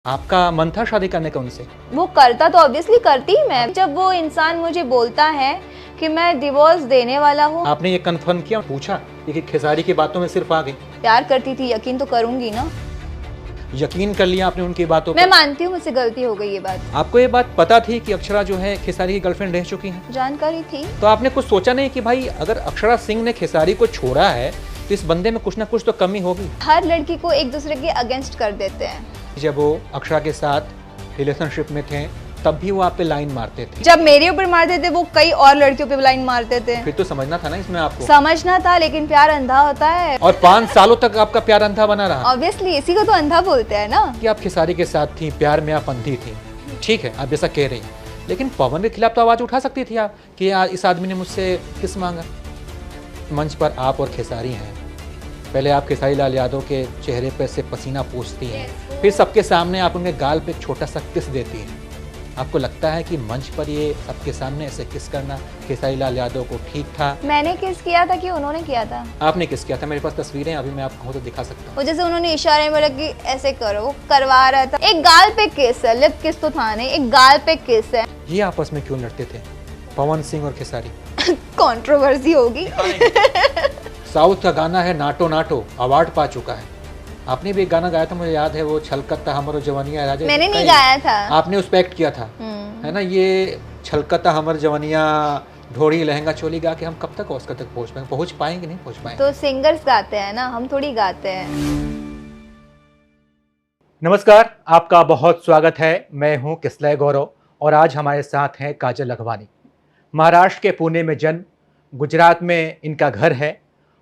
आपका मन था शादी करने का उनसे? वो करता तो ऑब्वियसली करती ही मैं। जब वो इंसान मुझे बोलता है कि मैं डिवोर्स देने वाला हूँ, आपने ये कंफर्म किया, पूछा कि खेसारी की बातों में सिर्फ आ गई? प्यार करती थी, यकीन तो करूंगी ना। यकीन कर लिया आपने उनकी बातों मैं पर? मानती हूँ मुझसे गलती हो गई ये बात। आपको ये बात पता थी कि अक्षरा जो है खेसारी की गर्लफ्रेंड रह चुकी है? जानकारी थी। तो आपने कुछ सोचा नहीं कि भाई अगर अक्षरा सिंह ने खेसारी को छोड़ा है तो इस बंदे में कुछ ना कुछ तो कमी होगी? हर लड़की को एक दूसरे के अगेंस्ट कर देते हैं। जब वो अक्षरा के साथ रिलेशनशिप में थे तब भी वो आप पे लाइन मारते थे। जब मेरे ऊपर मारते थे वो कई और लड़कियों पे लाइन मारते थे। फिर तो समझना था ना इसमें आपको। समझना था, लेकिन प्यार अंधा होता है। और 5 सालों तक आपका प्यार अंधा बना रहा। ऑब्वियसली इसी को तो अंधा बोलते हैं ना। कि आप खेसारी के साथ थी, प्यार में आप अंधी थी, ठीक है, आप जैसा कह रही हैं, लेकिन पवन के खिलाफ तो आवाज उठा सकती थी आप कि इस आदमी ने मुझसे किस मांगा। मंच पर आप और खेसारी हैं, पहले आप खेसारी लाल यादव के चेहरे पर से पसीना पोंछती हैं, फिर सबके सामने आप उनके गाल पे एक छोटा सा किस देती हैं। आपको लगता है कि मंच पर ये सबके सामने ऐसे किस करना खेसारी लाल यादव को ठीक था? मैंने किस किया था कि उन्होंने किया था? आपने किस किया था? मेरे पास तस्वीरें अभी मैं आपको तो दिखा सकता हूँ। वो जैसे उन्होंने इशारे में बोला कि ऐसे करो, वो करवा रहा था। एक गाल पे किस है, लिप किस तो था नहीं, एक गाल पे किस है। ये आपस में क्यों लड़ते थे पवन सिंह और खेसारी? कंट्रोवर्सी होगी। साउथ का गाना है नाटो नाटो, अवार्ड पा चुका है। आपने भी एक गाना गाया था, मुझे याद है, वो छलकता हमर जवानिया राजा। मैंने नहीं गाया था। आपने उस पे एक्ट किया था, है ना? ये छलकता हमर जवानिया ढोड़ी लहंगा चोली गा के हम कब तक ऑस्कर तक पहुंच पाएंगे? नहीं पहुंच पाएंगे। तो सिंगर्स गाते हैं ना, हम थोड़ी गाते हैं। नमस्कार, आपका बहुत स्वागत है। मैं हूं किसलय गौरव और आज हमारे साथ हैं काजल लखवानी। महाराष्ट्र के पुणे में जन्म, गुजरात में इनका घर है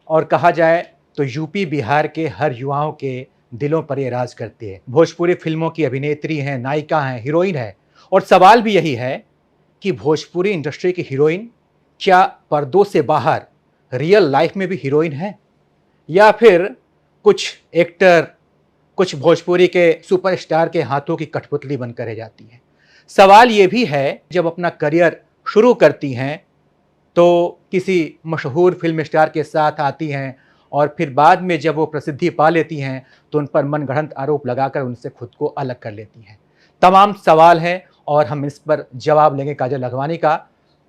और कहा जाए तो यूपी बिहार के हर युवाओं के दिलों पर ये राज करती है। भोजपुरी फिल्मों की अभिनेत्री हैं, नायिका हैं, हीरोइन है। और सवाल भी यही है कि भोजपुरी इंडस्ट्री की हीरोइन क्या पर्दों से बाहर रियल लाइफ में भी हीरोइन है, या फिर कुछ एक्टर, कुछ भोजपुरी के सुपरस्टार के हाथों की कठपुतली बनकर रह जाती है। सवाल ये भी है, जब अपना करियर शुरू करती हैं तो किसी मशहूर फिल्म स्टार के साथ आती हैं और फिर बाद में जब वो प्रसिद्धि पा लेती हैं तो उन पर मनगढ़ंत आरोप लगाकर उनसे खुद को अलग कर लेती हैं। तमाम सवाल हैं और हम इस पर जवाब लेंगे काजल लखवानी का।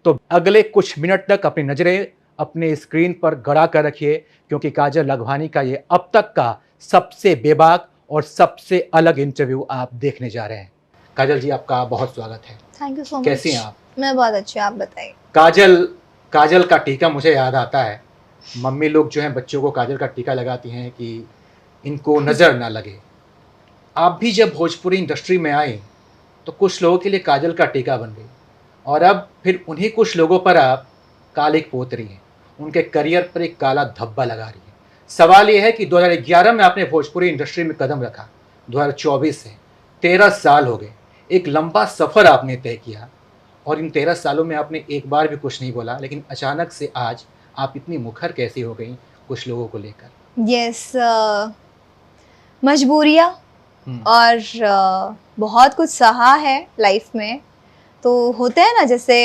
तो अगले कुछ मिनट तक अपनी नज़रें अपने स्क्रीन पर गड़ा कर रखिए, क्योंकि काजल लखवानी का ये अब तक का सबसे बेबाक और सबसे अलग इंटरव्यू आप देखने जा रहे हैं। काजल जी, आपका बहुत स्वागत है। Thank you so much. कैसी हैं आप? मैं बहुत अच्छी हूँ, आप बताइए। काजल का टीका मुझे याद आता है। मम्मी लोग जो हैं बच्चों को काजल का टीका लगाती हैं कि इनको नज़र ना लगे। आप भी जब भोजपुरी इंडस्ट्री में आए तो कुछ लोगों के लिए काजल का टीका बन गई और अब फिर उन्हीं कुछ लोगों पर आप कालिक पोत रही हैं, उनके करियर पर एक काला धब्बा लगा रही है। सवाल ये है कि 2011 में आपने भोजपुरी इंडस्ट्री में कदम रखा, 2024 से 13 साल हो गए। एक लंबा सफ़र आपने तय किया और इन 13 सालों में आपने एक बार भी कुछ नहीं बोला, लेकिन अचानक से आज आप इतनी मुखर कैसी हो गई कुछ लोगों को लेकर? यस, मजबूरियाँ और बहुत कुछ सहा है लाइफ में। तो होते हैं ना, जैसे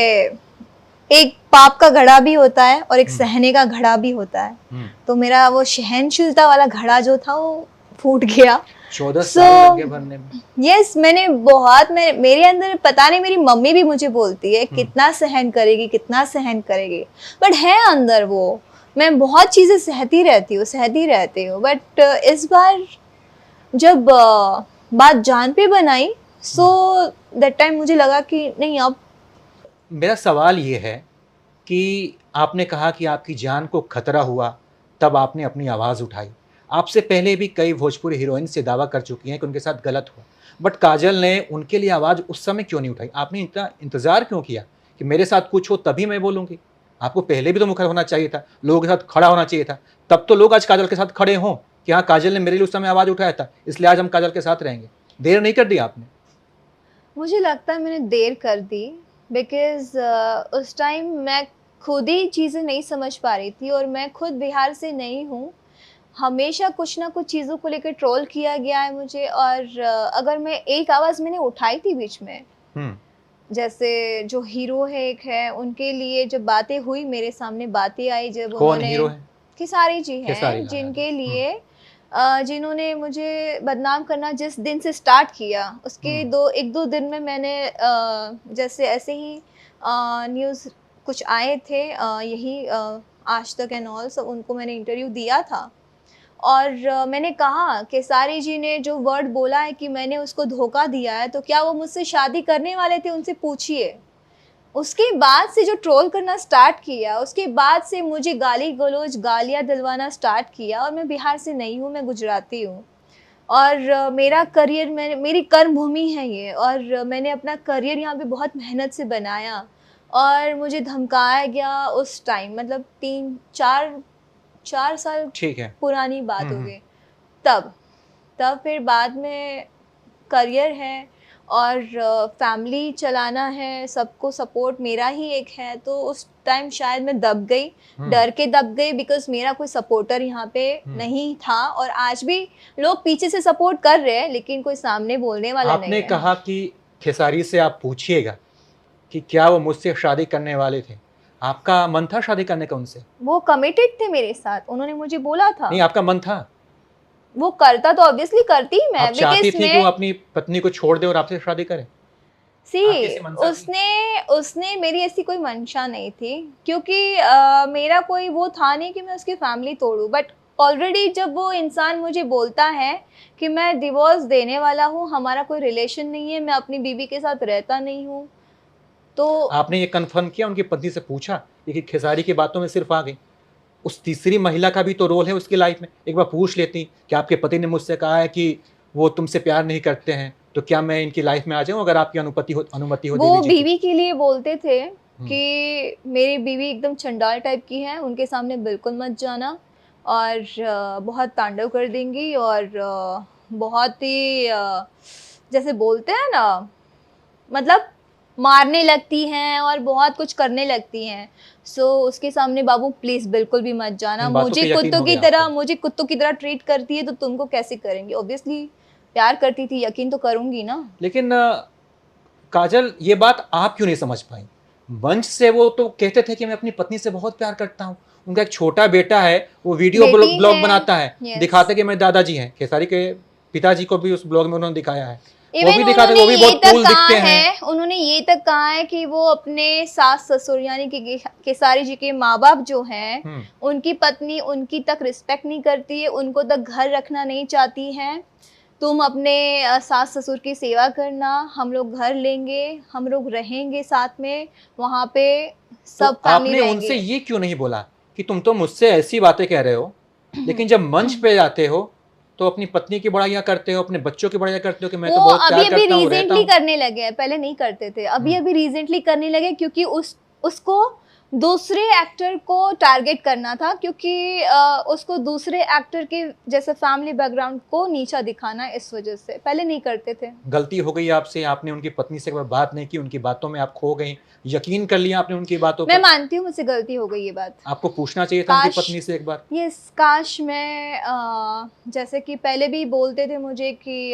एक पाप का घड़ा भी होता है और एक सहने का घड़ा भी होता है। तो मेरा वो सहनशीलता वाला घड़ा जो था वो फूट गया। 14 साल लग गए भरने में। यस, मैंने बहुत, मेरे अंदर पता नहीं, मेरी मम्मी भी मुझे बोलती है कितना सहन करेगी, कितना सहन करेगी, बट है अंदर वो। मैं बहुत चीज़ें सहती रहती हूँ, बट इस बार जब बात जान पे बनाई, सो दैट टाइम मुझे लगा कि नहीं, अब। मेरा सवाल ये है कि आपने कहा कि आपकी जान को खतरा हुआ, तब आपने अपनी आवाज़ उठाई। आपसे पहले भी कई भोजपुरी हीरोइन से दावा कर चुकी हैं कि उनके साथ गलत हुआ, बट काजल ने उनके लिए आवाज़ उस समय क्यों नहीं उठाई? आपने इतना इंतज़ार क्यों किया कि मेरे साथ कुछ हो तभी मैं बोलूँगी? आपको पहले भी तो मुखर होना चाहिए था, लोगों के साथ खड़ा होना चाहिए था, तब तो लोग आज काजल के साथ खड़े हों कि हाँ, काजल ने मेरे लिए उस समय आवाज़ उठाया था, इसलिए आज हम काजल के साथ रहेंगे। देर नहीं कर दी आपने? मुझे लगता है मैंने देर कर दी, बिकॉज उस टाइम मैं खुद ही चीज़ें नहीं समझ पा रही थी और मैं खुद बिहार से नहीं हूँ। हमेशा कुछ ना कुछ चीज़ों को लेकर ट्रोल किया गया है मुझे। और अगर मैं एक आवाज़ मैंने उठाई थी बीच में, जैसे जो हीरो है एक है, उनके लिए जब बातें हुई, मेरे सामने बातें आई, जब कौन उन्होंने, हीरो है? खेसारी जी हैं, खेसारी, जिनके लिए जिन्होंने मुझे बदनाम करना जिस दिन से स्टार्ट किया, उसके एक दो दिन में मैंने जैसे ऐसे ही न्यूज़ कुछ आए थे, यही आज तक एंड ऑल, सब उनको मैंने इंटरव्यू दिया था। और मैंने कहा खेसारी जी ने जो वर्ड बोला है कि मैंने उसको धोखा दिया है, तो क्या वो मुझसे शादी करने वाले थे, उनसे पूछिए। उसके बाद से जो ट्रोल करना स्टार्ट किया, उसके बाद से मुझे गाली गलौज, गालियाँ दिलवाना स्टार्ट किया। और मैं बिहार से नहीं हूँ, मैं गुजराती हूँ। और मेरा करियर, मेरी कर्म भूमि है ये, और मैंने अपना करियर यहाँ पे बहुत मेहनत से बनाया। और मुझे धमकाया गया उस टाइम, मतलब 4 साल ठीक है। पुरानी बात हो गई। तब फिर बाद में करियर है और फैमिली चलाना है, सबको सपोर्ट मेरा ही एक है, तो उस टाइम शायद मैं दब गई, डर के दब गई, बिकॉज मेरा कोई सपोर्टर यहाँ पे नहीं था। और आज भी लोग पीछे से सपोर्ट कर रहे हैं, लेकिन कोई सामने बोलने वाला नहीं है। आपने कहा कि खेसारी से आप पूछिएगा कि क्या वो मुझसे शादी करने वाले थे। आपका मन था शादी करने का उनसे? वो कमिटेड थे मेरे साथ, उन्होंने मुझे बोला था। नहीं, आपका मन था? वो करता तो ऑब्वियसली करती मैं, आप चाहती थी कि वो अपनी पत्नी को छोड़ दे और आपसे शादी करे? उसने मेरी ऐसी कोई मंशा नहीं थी, क्योंकि मेरा कोई वो था नहीं कि मैं उसकी फैमिली तोड़ूं। बट ऑलरेडी जब वो इंसान मुझे बोलता है कि मैं डिवोर्स देने वाला हूँ, हमारा कोई रिलेशन नहीं है, मैं अपनी बीवी के साथ रहता नहीं हूँ, तो आपने ये कंफर्म किया, उनकी पत्नी से पूछा? ये खेसारी की बातों में सिर्फ आ गई, उस तीसरी महिला का भी तो रोल है उसकी लाइफ में। एक बार पूछ लेती कि आपके पति ने मुझसे कहा है कि वो तुमसे प्यार नहीं करते हैं, तो क्या मैं इनकी लाइफ में आ जाऊं अगर आपकी अनुमति हो? वो बीवी के लिए बोलते थे कि मेरी बीवी एकदम चंडाल टाइप की है, उनके सामने बिल्कुल मत जाना, और बहुत तांडव कर देंगी, और बहुत ही जैसे बोलते हैं ना, मतलब मारने लगती हैं और बहुत कुछ करने लगती हैं। सो उसके सामने बाबू प्लीज बिल्कुल भी मत जाना। मुझे कुत्तों की तरह ट्रीट करती है, तो तुमको कैसे करेंगी? ऑब्वियसली प्यार करती थी, यकीन तो करूंगी ना। लेकिन काजल, ये बात आप क्यों नहीं समझ पाई? मंच से वो तो कहते थे कि मैं अपनी पत्नी से बहुत प्यार करता हूँ। उनका एक छोटा बेटा है, वो वीडियो ब्लॉग बनाता है, दिखाते कि मैं दादाजी हैं। खेसारी के पिताजी को भी उस ब्लॉग में उन्होंने दिखाया है, वो भी दिखाते, वो भी बहुत कूल दिखते हैं। उन्होंने ये तक कहा है कि वो अपने सास ससुर यानी कि खेसारी जी के माँ बाप जो हैं, उनकी पत्नी उनकी तक रिस्पेक्ट नहीं करती है, उनको तक घर रखना नहीं चाहती है। तुम अपने सास ससुर की सेवा करना, हम लोग घर लेंगे, हम लोग रहेंगे साथ में, वहाँ पे सब तो आपने उनसे ये क्यों नहीं बोला कि तुम तो मुझसे ऐसी बातें कह रहे हो, लेकिन जब मंच पे जाते हो तो अपनी पत्नी की बड़ाइयाँ करते हो, अपने बच्चों की बड़ाइयाँ करते हो कि मैं तो बहुत प्यार करता हूँ, रहता हूँ। अभी रिसेंटली करने लगे हैं, पहले नहीं करते थे। अभी रिसेंटली करने लगे, क्योंकि उसको दूसरे एक्टर को टारगेट करना था, क्योंकि उसको दूसरे एक्टर के जैसे फैमिली बैकग्राउंड को नीचा दिखाना, इस वजह से पहले नहीं करते थे। गलती हो गई आपसे, आपने उनकी पत्नी से एक बार बात नहीं की, उनकी बातों में आप खो गई, यकीन कर लिया आपने उनकी बातों पर। मैं मानती हूँ मुझसे गलती हो गई, ये बात आपको पूछना चाहिए था उनकी पत्नी से एक बार। ये काश मैं जैसे कि पहले भी बोलते थे मुझे कि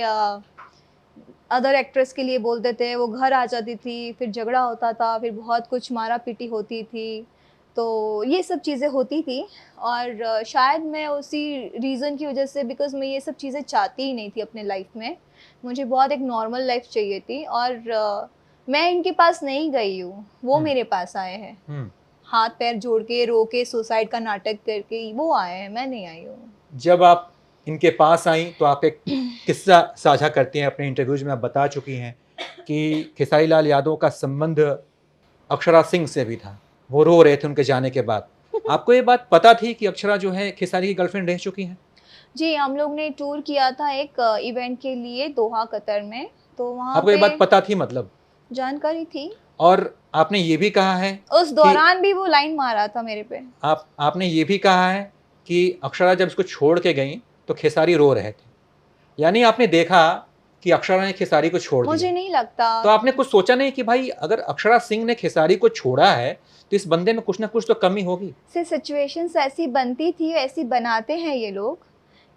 अदर एक्ट्रेस के लिए बोलते थे, वो घर आ जाती थी, फिर झगड़ा होता था, फिर बहुत कुछ मारा पीटी होती थी, तो ये सब चीज़ें होती थी। और शायद मैं उसी रीज़न की वजह से, बिकॉज मैं ये सब चीज़ें चाहती ही नहीं थी अपने लाइफ में, मुझे बहुत एक नॉर्मल लाइफ चाहिए थी। और मैं इनके पास नहीं गई हूँ, वो मेरे पास आए हैं, हाथ पैर जोड़ के, रो के, सुसाइड का नाटक करके वो आए हैं, मैं नहीं आई हूँ। जब आप इनके पास आई तो आप एक किस्सा साझा करती हैं अपने इंटरव्यूज में, आप बता चुकी हैं कि खेसारी लाल यादव का संबंध अक्षरा सिंह से भी था, वो रो रहे थे उनके जाने के बाद। आपको ये बात पता थी कि अक्षरा जो है खेसारी की गर्लफ्रेंड रह चुकी हैं? जी, हम लोग ने टूर किया था एक इवेंट के लिए दोहा कतर में, तो वहाँ आपको ये बात पता थी? मतलब जानकारी थी। और आपने ये भी कहा है उस दौरान भी वो लाइन मारा था मेरे पे। आपने ये भी कहा है कि अक्षरा जब इसको छोड़ के गई तो खेसारी रो रहे थे, यानी आपने देखा कि अक्षरा ने खेसारी को छोड़ दिया। मुझे नहीं लगता। तो आपने कुछ सोचा नहीं कि भाई अगर अक्षरा सिंह ने खेसारी को छोड़ा है तो इस बंदे में कुछ ना कुछ तो कमी होगी? सिचुएशंस ऐसी बनती थी, ऐसी बनाते हैं ये लोग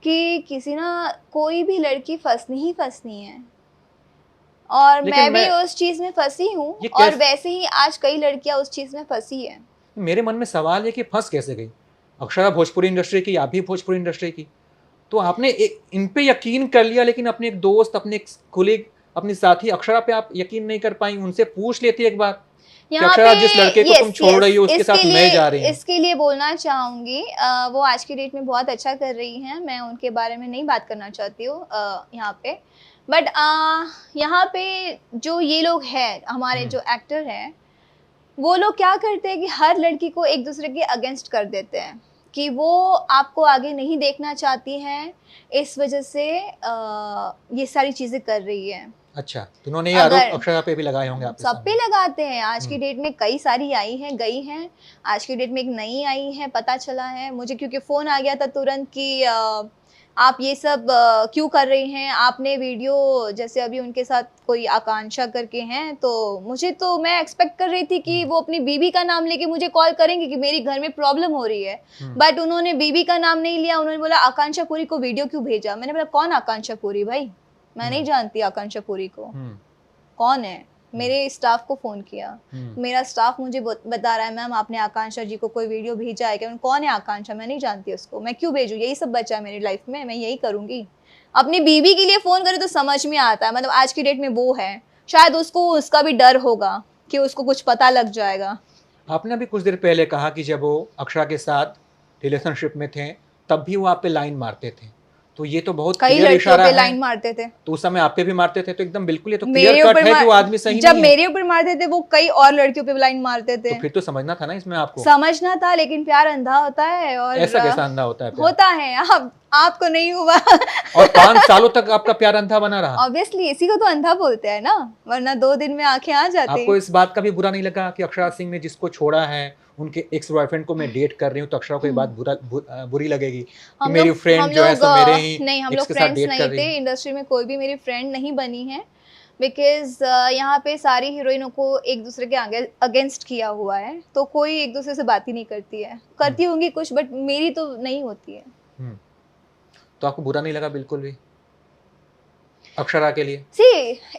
कि किसी ना कोई भी लड़की फंसनी ही फंसनी है, और मैं भी उस चीज में फंसी हूँ, और वैसे ही आज कई लड़कियां उस चीज में फंसी है। मेरे मन में सवाल है कि फंस कैसे गई? अक्षरा भोजपुरी इंडस्ट्री की, आप भी भोजपुरी इंडस्ट्री की, तो आपने इन पे यकीन कर लिया, लेकिन अपने एक दोस्त, अपने एक कुलीग, अपनी साथी अक्षरा पे आप यकीन नहीं कर पाई? उनसे पूछ लेती एक बार कि यहाँ अक्षरा, पे जिस लड़के को तुम छोड़ रही हो उसके साथ मैं जा रही हूँ। इसके लिए बोलना चाहूंगी, वो आज की डेट में बहुत अच्छा कर रही हैं, मैं उनके बारे में नहीं बात करना चाहती हूँ यहाँ पे। बट यहाँ पे जो ये लोग हैं, हमारे जो एक्टर हैं, वो लोग क्या करते हैं कि हर लड़की को एक दूसरे के अगेंस्ट कर देते हैं कि वो आपको आगे नहीं देखना चाहती हैं, इस वजह से ये सारी चीज़ें कर रही है। अच्छा, तो उन्होंने ये आरोप अक्षरा पे भी लगाए होंगे आपके सब सामने? पे लगाते हैं। आज की डेट में कई सारी आई हैं, गई हैं। आज की डेट में एक नई आई है, पता चला है मुझे, क्योंकि फ़ोन आ गया था तुरंत कि आप ये सब क्यों कर रही हैं? आपने वीडियो, जैसे अभी उनके साथ कोई आकांक्षा करके हैं, तो मुझे, तो मैं एक्सपेक्ट कर रही थी कि वो अपनी बीवी का नाम लेके मुझे कॉल करेंगे कि मेरी घर में प्रॉब्लम हो रही है। बट उन्होंने बीवी का नाम नहीं लिया, उन्होंने बोला आकांक्षा पुरी को वीडियो क्यों भेजा? मैंने बोला कौन आकांक्षा पुरी भाई? मैं नहीं जानती आकांक्षा पुरी को, कौन है? मेरे स्टाफ को फोन किया, मेरा स्टाफ मुझे बता रहा है मैम आपने आकांक्षा जी को कोई वीडियो भेजा है क्या? कौन है आकांक्षा? मैं नहीं जानती उसको, मैं क्यों भेजूं? यही सब बचा है मेरी लाइफ में, मैं यही करूंगी। अपनी बीवी के लिए फोन करे तो समझ में आता है, मतलब आज की डेट में वो है, शायद उसको उसका भी डर होगा कि उसको कुछ पता लग जाएगा। आपने अभी कुछ देर पहले कहा कि जब वो अक्षरा के साथ रिलेशनशिप में थे तब भी वो आप पे लाइन मारते थे, तो ये तो बहुत कई लड़कियों पे लाइन मारते थे, तो उस समय आप पे भी मारते थे, तो एकदम बिल्कुल ये तो क्लियर कट है कि वो आदमी सही जब नहीं मेरे ऊपर मारते थे वो कई और लड़कियों पे लाइन मारते थे। तो फिर तो समझना था ना इसमें आपको। समझना था, लेकिन प्यार अंधा होता है। और ऐसा कैसा अंधा होता है प्यार? होता है, आपको नहीं हुआ और 5 सालों तक आपका प्यार अंधा बना रहा? ऑब्वियसली इसी को तो अंधा बोलते हैं ना, वरना 2 दिन में आंखें आ जाती। आपको इस बात का भी बुरा नहीं लगा कि अक्षरा सिंह ने जिसको छोड़ा है, उनके एक्स बॉयफ्रेंड को मैं डेट कर रही हूँ, तो अक्षरा को ये बात बुरी लगेगी कि मेरी फ्रेंड जो है सो मेरे ही नहीं, हम एक्स लोग के साथ फ्रेंड्स डेट नहीं कर रही थे, है। इंडस्ट्री में कोई भी मेरी फ्रेंड नहीं बनी है, बिकॉज यहाँ पे सारी हीरोइनों को एक दूसरे के अगेंस्ट किया हुआ है, तो कोई एक दूसरे से बात ही नहीं करती है। करती होंगी कुछ, बट मेरी तो नहीं होती है। तो आपको बुरा नहीं लगा बिल्कुल भी अक्षरा के लिए?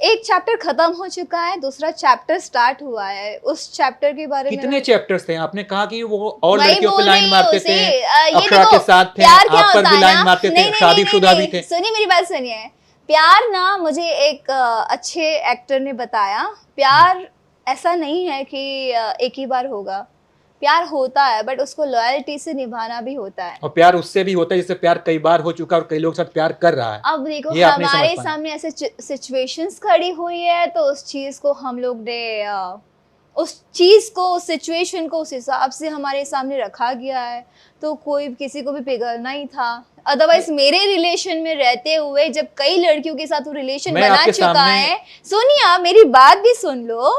एक चैप्टर खत्म हो चुका है, दूसरा चैप्टर स्टार्ट हुआ है। उस चैप्टर के बारे में कितने चैप्टर्स थे? आपने कहा कि वो और लड़कियों पे लाइन मारते थे, अक्षरा के साथ थे, प्यार क्या आप पर होता भी है लाइन ना, मारते थे, शादीशुदा भी थे। सुनिए मेरी बात सुनिए। प्यार ना, मुझे एक अच्छे एक्टर ने बताया, प्यार ऐसा नहीं है कि एक ही बार होगा। प्यार होता है, बट उसको लॉयल्टी से निभाना भी होता है। और प्यार उससे भी होता है जिससे प्यार कई बार हो चुका और कई लोग साथ प्यार कर रहा है। अब देखो हमारे सामने ऐसे सिचुएशंस खड़ी हुई है, तो उस चीज को हम लोग ने उस चीज को, उस सिचुएशन को उस हिसाब से हमारे सामने रखा गया है, तो कोई किसी को भी पिघलना ही था। अदरवाइज मेरे रिलेशन में रहते हुए जब कई लड़कियों के साथ वो रिलेशन बना चुका है, सुनिए आप मेरी बात भी सुन लो,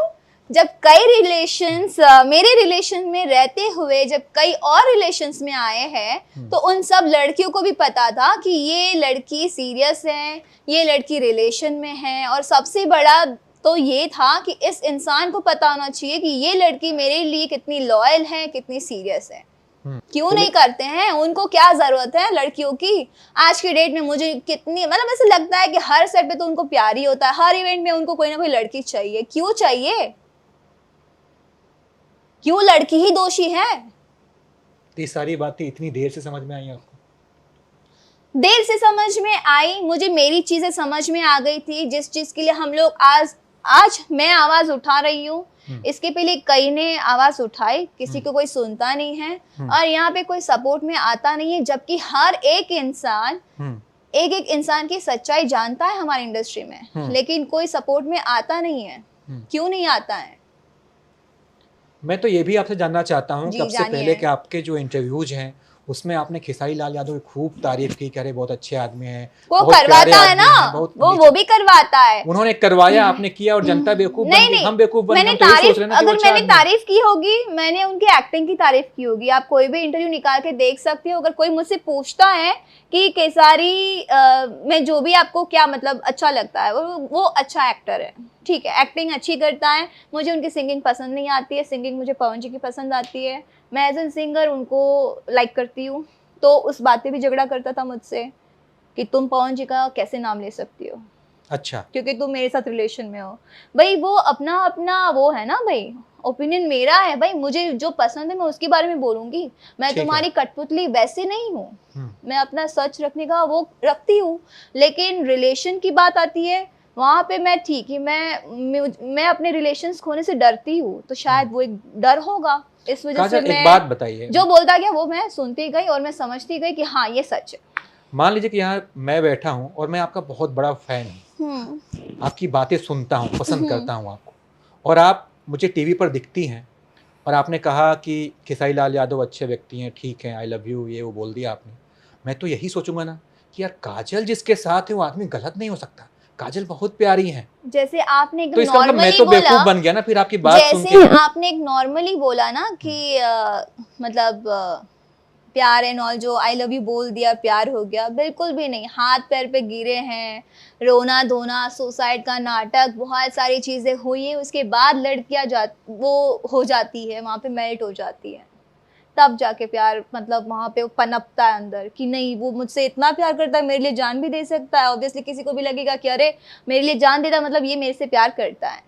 जब कई रिलेशंस मेरे रिलेशन में रहते हुए जब कई और रिलेशंस में आए हैं, तो उन सब लड़कियों को भी पता था कि ये लड़की सीरियस है, ये लड़की रिलेशन में है, और सबसे बड़ा तो ये था कि इस इंसान को पता होना चाहिए कि ये लड़की मेरे लिए कितनी लॉयल है, कितनी सीरियस है। क्यों नहीं करते हैं? उनको क्या जरूरत है लड़कियों की? आज की डेट में मुझे कितनी, मतलब ऐसे लगता है कि हर सेट पे तो उनको प्यार ही होता है, हर इवेंट में उनको कोई ना कोई लड़की चाहिए। क्यों चाहिए? क्यों लड़की ही दोषी है? ये सारी बातें इतनी देर से समझ में आई आपको? देर से समझ में आई, मुझे मेरी चीजें समझ में आ गई थी, जिस चीज के लिए हम लोग आज मैं आवाज उठा रही हूँ, इसके पहले कई ने आवाज उठाई, किसी को कोई सुनता नहीं है, और यहाँ पे कोई सपोर्ट में आता नहीं है, जबकि हर एक इंसान एक इंसान की सच्चाई जानता है हमारी इंडस्ट्री में, लेकिन कोई सपोर्ट में आता नहीं है। क्यों नहीं आता है? मैं तो ये भी आपसे जानना चाहता हूँ, कब से पहले कि आपके जो इंटरव्यूज हैं उसमें आपने खेसारी लाल यादव की खूब तारीफ की, कह रहे बहुत अच्छे आदमी हैं, वो करवाता है ना, वो भी करवाता है। उन्होंने करवाया, आपने किया, और जनता बेवकूफ बन गई, हम बेवकूफ बन गए। अगर मैंने तारीफ की होगी, मैंने उनकी एक्टिंग की तारीफ की होगी। आप कोई भी इंटरव्यू निकाल के देख सकते हो। अगर कोई मुझसे पूछता है कि केसारी में जो भी आपको क्या मतलब अच्छा लगता है, वो अच्छा एक्टर है, ठीक है, एक्टिंग अच्छी करता है। मुझे उनकी सिंगिंग पसंद नहीं आती है, सिंगिंग मुझे पवन जी की पसंद आती है। मैं एज एन सिंगर उनको लाइक करती हूँ। तो उस बात पे भी झगड़ा करता था मुझसे कि तुम पवन जी का कैसे नाम ले सकती हो। अच्छा, क्योंकि तुम मेरे साथ रिलेशन में हो। भाई वो अपना अपना वो है ना भाई, ओपिनियन मेरा है भाई, मुझे जो पसंद है मैं उसके बारे में बोलूंगी। मैं ठीक है। तुम्हारी कठपुतली वैसे नहीं हूँ, हम्म, मैं अपना सच रखने का वो रखती हूँ। लेकिन रिलेशन की बात आती है, वहां पे मैं ठीक है, मैं अपने रिलेशंस खोने से डरती हूँ, तो शायद वो एक डर होगा, इस वजह से काजल एक मैं बात बताइए, जो बोलता गया वो मैं सुनती गई और मैं समझती गई कि हाँ ये सच है। मान लीजिए कि यहाँ मैं बैठा हूँ और मैं आपका बहुत बड़ा फैन हूँ, हम्म आपकी बातें सुनता हूँ, पसंद हम्म करता हूँ आपको, और आप मुझे टीवी पर दिखती हैं और आपने कहा कि खेसारी लाल यादव अच्छे व्यक्ति हैं, ठीक है, आई लव यू, ये वो बोल दिया आपने। मैं तो यही सोचूंगा ना कि यार काजल जिसके साथ है वो आदमी गलत नहीं हो सकता, काजल बहुत प्यारी हैं। जैसे आपने एकदम तो इसका मतलब मैं नॉर्मली तो बोला, बेवकूफ बन गया ना फिर आपकी बात सुन जैसे के। आपने एक नॉर्मली बोला ना कि मतलब प्यार एंड ऑल, जो आई लव यू बोल दिया प्यार हो गया, बिल्कुल भी नहीं। हाथ पैर पे गिरे हैं, रोना धोना, सुसाइड का नाटक, बहुत सारी चीजें हुई है, उसके बाद लड़कियां वो हो जाती है, वहां पे मेल्ट हो जाती है, तब जाके प्यार मतलब वहां पे वो पनपता है अंदर कि नहीं वो मुझसे इतना प्यार करता है, मेरे लिए जान भी दे सकता है। ऑब्वियसली किसी को भी लगेगा कि अरे मेरे लिए जान देता मतलब ये मेरे से प्यार करता है।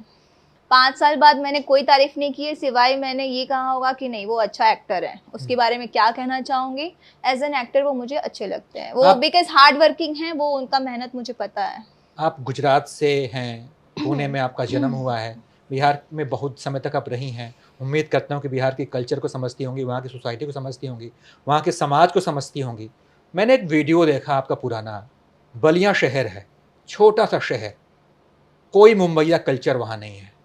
5 साल बाद मैंने कोई तारीफ नहीं की है, सिवाय मैंने ये कहा होगा कि नहीं वो अच्छा एक्टर है। उसके बारे में क्या कहना चाहूंगी, एज एन एक्टर वो मुझे अच्छे लगते हैं, वो बिकॉज हार्ड वर्किंग है, वो उनका मेहनत मुझे पता है। आप गुजरात से हैं, पुणे में आपका जन्म हुआ है, बिहार में बहुत समय तक आप रही हैं, उम्मीद करता हूँ कि बिहार के कल्चर को समझती होंगी, वहाँ की सोसाइटी को समझती होंगी, वहाँ के समाज को समझती होंगी। मैंने एक वीडियो देखा आपका पुराना, बलिया शहर है, छोटा सा शहर, कोई मुंबईया कल्चर वहाँ नहीं है,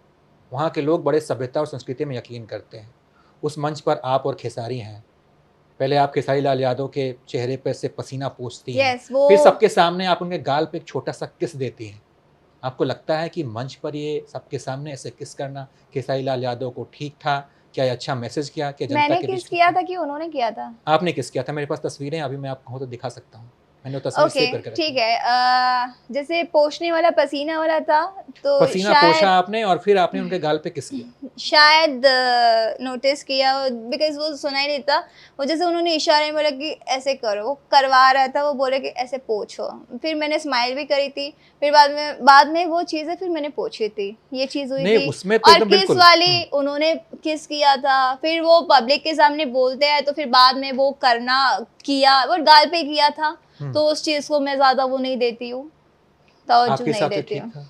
वहाँ के लोग बड़े सभ्यता और संस्कृति में यकीन करते हैं। उस मंच पर आप और खेसारी हैं, पहले आप खेसारी लाल यादव के चेहरे पर से पसीना पोंछती हैं, यस वो फिर सबके सामने आप उनके गाल पे एक छोटा सा किस देती हैं। आपको लगता है कि मंच पर ये सबके सामने ऐसे किस करना खेसारी लाल यादव को ठीक था? क्या ये अच्छा मैसेज किया? क्या जनता मैंने के किस बीच ठीक किया था? था कि उन्होंने किया था? आपने किस किया था? मेरे पास तस्वीरें हैं, अभी मैं आपको कहूँ तो दिखा सकता हूँ। मैंने वो तस्वीर ओके सेव करके रखी ठीक है। है, जैसे पोंछने वाला पसीना वाला था, तो पसीना पोंछा शायद आपने और फिर आपने उनके गाल पे किस किया। शायद नोटिस किया, बिकॉज वो सुनाई नहीं देता। वो जैसे उन्होंने इशारे में बोला कि ऐसे करो, वो करवा रहा था, वो बोले कि ऐसे पोछो, फिर मैंने स्माइल भी करी थी, फिर बाद में वो चीज़ें फिर मैंने पोछी थी, ये चीज़ हुई नहीं, थी। उसमें तो और एकदम किस बिल्कुल। वाली उन्होंने किस किया था, फिर वो पब्लिक के सामने बोलते हैं तो फिर बाद में वो करना किया, वो गाल पे किया था, तो उस चीज़ को मैं ज़्यादा वो नहीं देती हूँ, तवज्जो आपके नहीं हिसाब से देती ठीक हूँ था?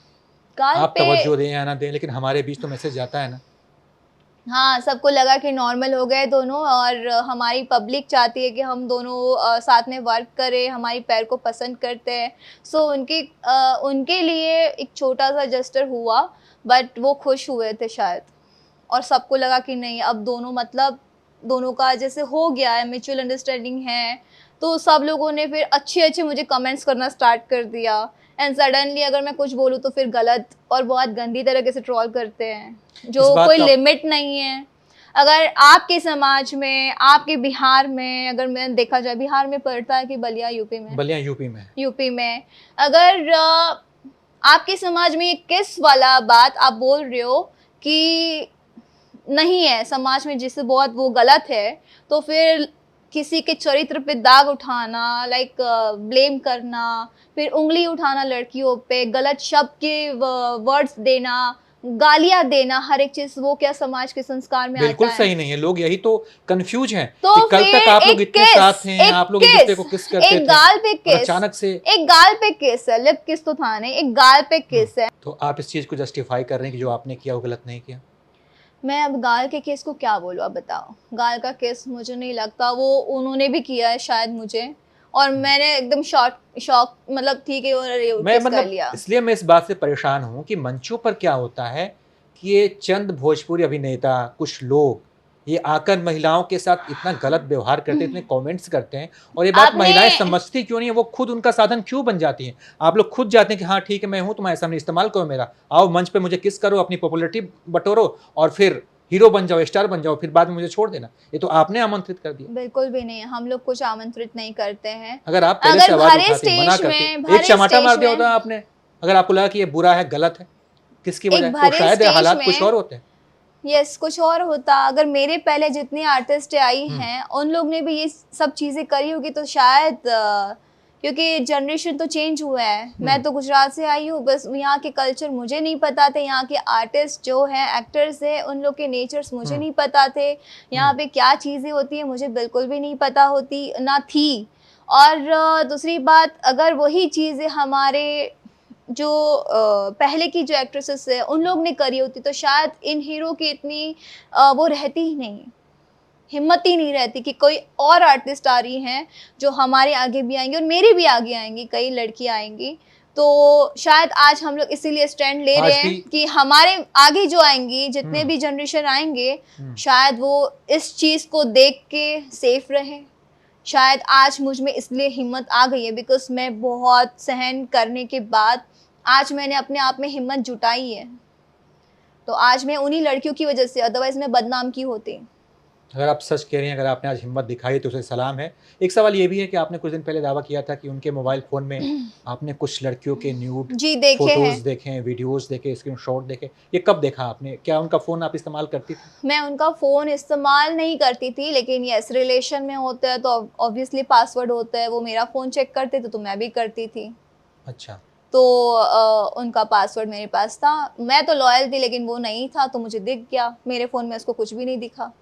गाल आप पे। तवज्जो दें या ना दें, लेकिन हमारे बीच तो मैसेज जाता है ना। हाँ, सबको लगा कि नॉर्मल हो गए दोनों, और हमारी पब्लिक चाहती है कि हम दोनों साथ में वर्क करें, हमारी पैर को पसंद करते हैं। सो उनके लिए एक छोटा सा जस्टर हुआ, बट वो खुश हुए थे शायद, और सबको लगा कि नहीं अब दोनों मतलब दोनों का जैसे हो गया है, म्यूचुअल अंडरस्टैंडिंग है, तो सब लोगों ने फिर अच्छे अच्छे मुझे कमेंट्स करना स्टार्ट कर दिया। एंड सडनली अगर मैं कुछ बोलूँ तो फिर गलत और बहुत गंदी तरीके से ट्रोल करते हैं, इस जो बात कोई का लिमिट नहीं है। अगर आपके समाज में, आपके बिहार में, अगर मैं देखा जाए, बिहार में पड़ता है कि बलिया यूपी में? बलिया यूपी में है। यूपी में अगर आपके समाज में ये किस वाला बात आप बोल रहे हो कि नहीं है समाज में, जिससे बहुत वो गलत है, तो फिर किसी के चरित्र पे दाग उठाना, लाइक ब्लेम करना, फिर उंगली उठाना लड़कियों पे, गलत शब्द के वर्ड्स देना, गालियां देना, हर एक चीज, वो क्या समाज के संस्कार में आता बिल्कुल है? सही नहीं है। लोग यही तो कंफ्यूज हैं तो कि कल फिर तक आप लोग एक इतने किस, साथ हैं, एक आप लोग एक दूसरे किस, को किस करते एक थे, गाल पे और किस, अचानक से। एक गाल पे किस है, लिप किस तो था नहीं, एक गाल पे किस है। तो आप इस चीज को जस्टिफाई कर रहे हैं कि जो आपने किया वो गलत नहीं किया? मैं अब गाल के केस को क्या बोलूँ, अब बताओ। गाल का केस मुझे नहीं लगता वो उन्होंने भी किया है शायद मुझे, और मैंने एकदम शॉक मतलब ठीक है उन्होंने मैं किस कर मतलब लिया। इसलिए मैं इस बात से परेशान हूँ कि मंचों पर क्या होता है कि ये चंद भोजपुरी अभिनेता, कुछ लोग ये आकर महिलाओं के साथ इतना गलत व्यवहार करते हैं, इतने कमेंट्स करते हैं, और ये बात आपने महिलाएं समझती क्यों नहीं है, वो खुद उनका साधन क्यों बन जाती हैं। आप लोग खुद जाते हैं कि हाँ ठीक है मैं हूँ, तुम्हारे सामने इस्तेमाल करो मेरा, आओ मंच पे मुझे किस करो, अपनी पॉपुलैरिटी बटोरो, और फिर हीरो बन जाओ, स्टार बन जाओ, फिर बाद में मुझे छोड़ देना। ये तो आपने आमंत्रित कर दिया। बिल्कुल भी नहीं, हम लोग कुछ आमंत्रित नहीं करते हैं। अगर आप पहले से अगर आवाज भरे उठाते, मना स्टेज करते, में, एक भरे चमाटा मार स्टेज दिया होता में, आपने, अगर आपको लगा कि ये बुरा है, गलत है, किसकी वजह एक है, तो भरे शायद स्टेज हालात कुछ में, और होते हैं। यस कुछ और होता। अगर मेरे पहले जितनी आर्टिस्ट आई हैं उन लोग ने भी ये सब चीज़ें करी होगी, तो शायद क्योंकि जनरेशन तो चेंज हुआ है। मैं तो गुजरात से आई हूँ, बस यहाँ के कल्चर मुझे नहीं पता थे, यहाँ के आर्टिस्ट जो हैं, एक्टर्स हैं, उन लोग के नेचर्स मुझे नहीं पता थे, यहाँ पे क्या चीज़ें होती है मुझे बिल्कुल भी नहीं पता होती ना थी। और दूसरी बात, अगर वही चीज़ें हमारे जो पहले की जो एक्ट्रेसेस है उन लोग ने करी होती तो शायद इन हीरो की इतनी वो रहती ही नहीं, हिम्मत ही नहीं रहती कि कोई और आर्टिस्ट आ रही हैं जो हमारे आगे भी आएंगी और मेरे भी आगे आएंगी, कई लड़कियां आएंगी। तो शायद आज हम लोग इसीलिए स्टैंड ले रहे हैं कि हमारे आगे जो आएंगी, जितने भी जनरेशन आएंगे, शायद वो इस चीज़ को देख के सेफ रहे। शायद आज मुझ में इसलिए हिम्मत आ गई है बिकॉज मैं बहुत सहन करने के बाद आज मैंने अपने आप में हिम्मत जुटाई है। तो आज मैं उन्हीं लड़कियों की वजह से, अदरवाइज मैं बदनाम की होती। अगर आप सच कह रही हैं, अगर आपने आज हिम्मत दिखाई तो उसे सलाम है। एक सवाल ये भी है कि आपने कुछ दिन पहले दावा किया था कि उनके मोबाइल फ़ोन में आपने कुछ लड़कियों के न्यूड फोटोज देखे, वीडियोस देखे, स्क्रीनशॉट देखे। ये कब देखा आपने? क्या उनका फ़ोन आप इस्तेमाल करती थी? मैं उनका फ़ोन इस्तेमाल नहीं करती थी, लेकिन यस, रिलेशन में होता है तो ऑब्वियसली पासवर्ड होता है। वो मेरा फ़ोन चेक करते थे तो मैं भी करती थी। अच्छा। तो उनका पासवर्ड मेरे पास था, मैं तो लॉयल थी, लेकिन वो नहीं था तो मुझे दिख गया। मेरे फ़ोन में उसको कुछ भी नहीं दिखा।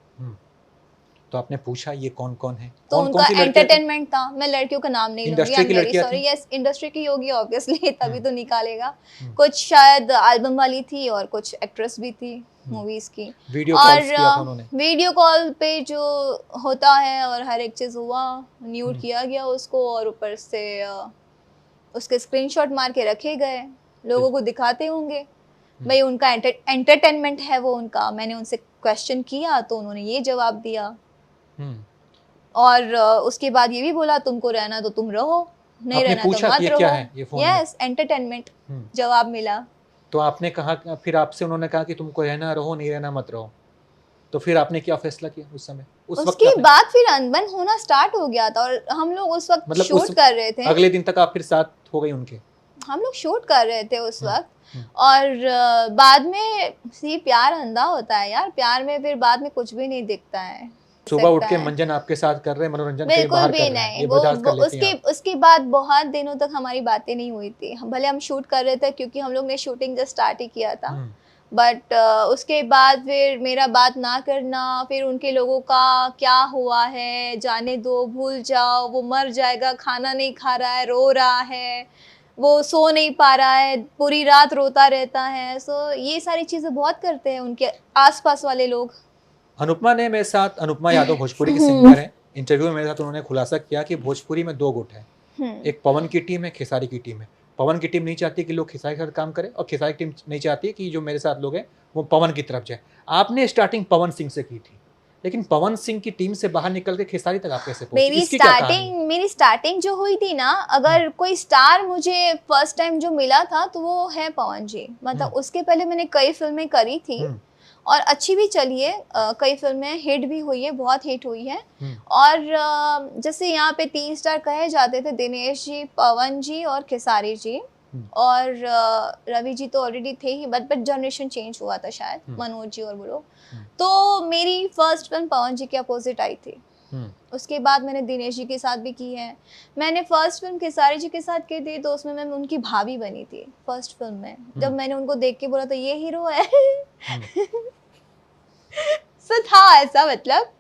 तो आपने पूछा ये कौन कौन है? तो उनका एंटरटेनमेंट था। मैं लड़कियों का नाम नहीं लूंगी, I am very sorry. Yes, industry की होगी ऑब्वियसली, तभी तो निकालेगा। कुछ शायद एल्बम वाली थी और कुछ एक्ट्रेस भी थी मूवीज की। वीडियो कॉल पे जो होता है और हर एक चीज हुआ, न्यूड किया गया उसको और ऊपर से उसके स्क्रीनशॉट मार के रखे गए, लोगों को दिखाते होंगे। भाई उनका एंटरटेनमेंट है वो उनका। मैंने उनसे क्वेश्चन किया तो उन्होंने ये जवाब दिया और उसके बाद ये भी बोला तुमको रहना तो तुम रहो, नहीं रहना तो मत रहो। यस, एंटरटेनमेंट जवाब मिला। तो आपने कहा, फिर आपसे उन्होंने कहा कि तुमको रहना रहो, नहीं रहना मत रहो, तो फिर आपने क्या फैसला किया उस समय? उसके बाद फिर अनबन होना स्टार्ट हो गया था और हम लोग उस वक्त मतलब शूट कर रहे थे। अगले दिन तक आप फिर साथ हो गई उनके? हम लोग शूट कर रहे थे उस वक्त और बाद में सी प्यार अंधा होता है यार, प्यार में फिर बाद में कुछ भी नहीं दिखता है। सुबह उठ के मंजन आपके साथ कर रहे हैं, मनोरंजन कहीं बाहर कर रहे हैं, वो उसके बाद बहुत दिनों तक हमारी बातें नहीं हुई थी। भले हम शूट कर रहे थे क्योंकि हम लोग ने शूटिंग जस्ट स्टार्ट ही किया था, बट उसके बाद फिर मेरा बात ना करना, फिर उनके लोगों का क्या हुआ है जाने दो, भूल जाओ, वो मर जाएगा, खाना नहीं खा रहा है, रो रहा है, वो सो नहीं पा रहा है, पूरी रात रोता रहता है। सो ये सारी चीज़ें बहुत करते हैं उनके आसपास वाले लोग। अनुपमा ने मेरे साथ, अनुपमा यादव भोजपुरी की सिंगर है, इंटरव्यू में मेरे साथ उन्होंने खुलासा किया कि भोजपुरी में 2 गुट है, एक पवन की टीम है, खेसारी की टीम है। पवन की टीम नहीं चाहती कि लोग खेसारी के साथ काम करें और खेसारी की टीम नहीं चाहती कि जो मेरे साथ लोग हैं वो पवन की तरफ जाए। आपने स्टार्टिंग पवन सिंह से की थी, लेकिन पवन सिंह की टीम से बाहर निकल के खेसारी तक आप कैसे पहुंची? मेरी स्टार्टिंग जो हुई थी ना, अगर कोई स्टार मुझे फर्स्ट टाइम जो मिला था तो वो है पवन जी। मतलब उसके पहले मैंने कई फिल्में करी थी और अच्छी भी चली है, कई फिल्में हिट भी हुई है, बहुत हिट हुई है। और जैसे यहाँ पे 3 स्टार कहे जाते थे, दिनेश जी, पवन जी और खेसारी जी, और रवि जी तो ऑलरेडी थे ही, बट जनरेशन चेंज हुआ था शायद, मनोज जी और वो लोग। तो मेरी फर्स्ट फिल्म पवन जी के अपोजिट आई थी। उसके बाद मैंने दिनेश जी के साथ भी की है। मैंने फर्स्ट फिल्म खेसारी जी के साथ की थी तो उसमें मैं उनकी भाभी बनी थी फर्स्ट फिल्म में। जब मैंने उनको देख के बोला तो ये हीरो है सो था ऐसा, मतलब।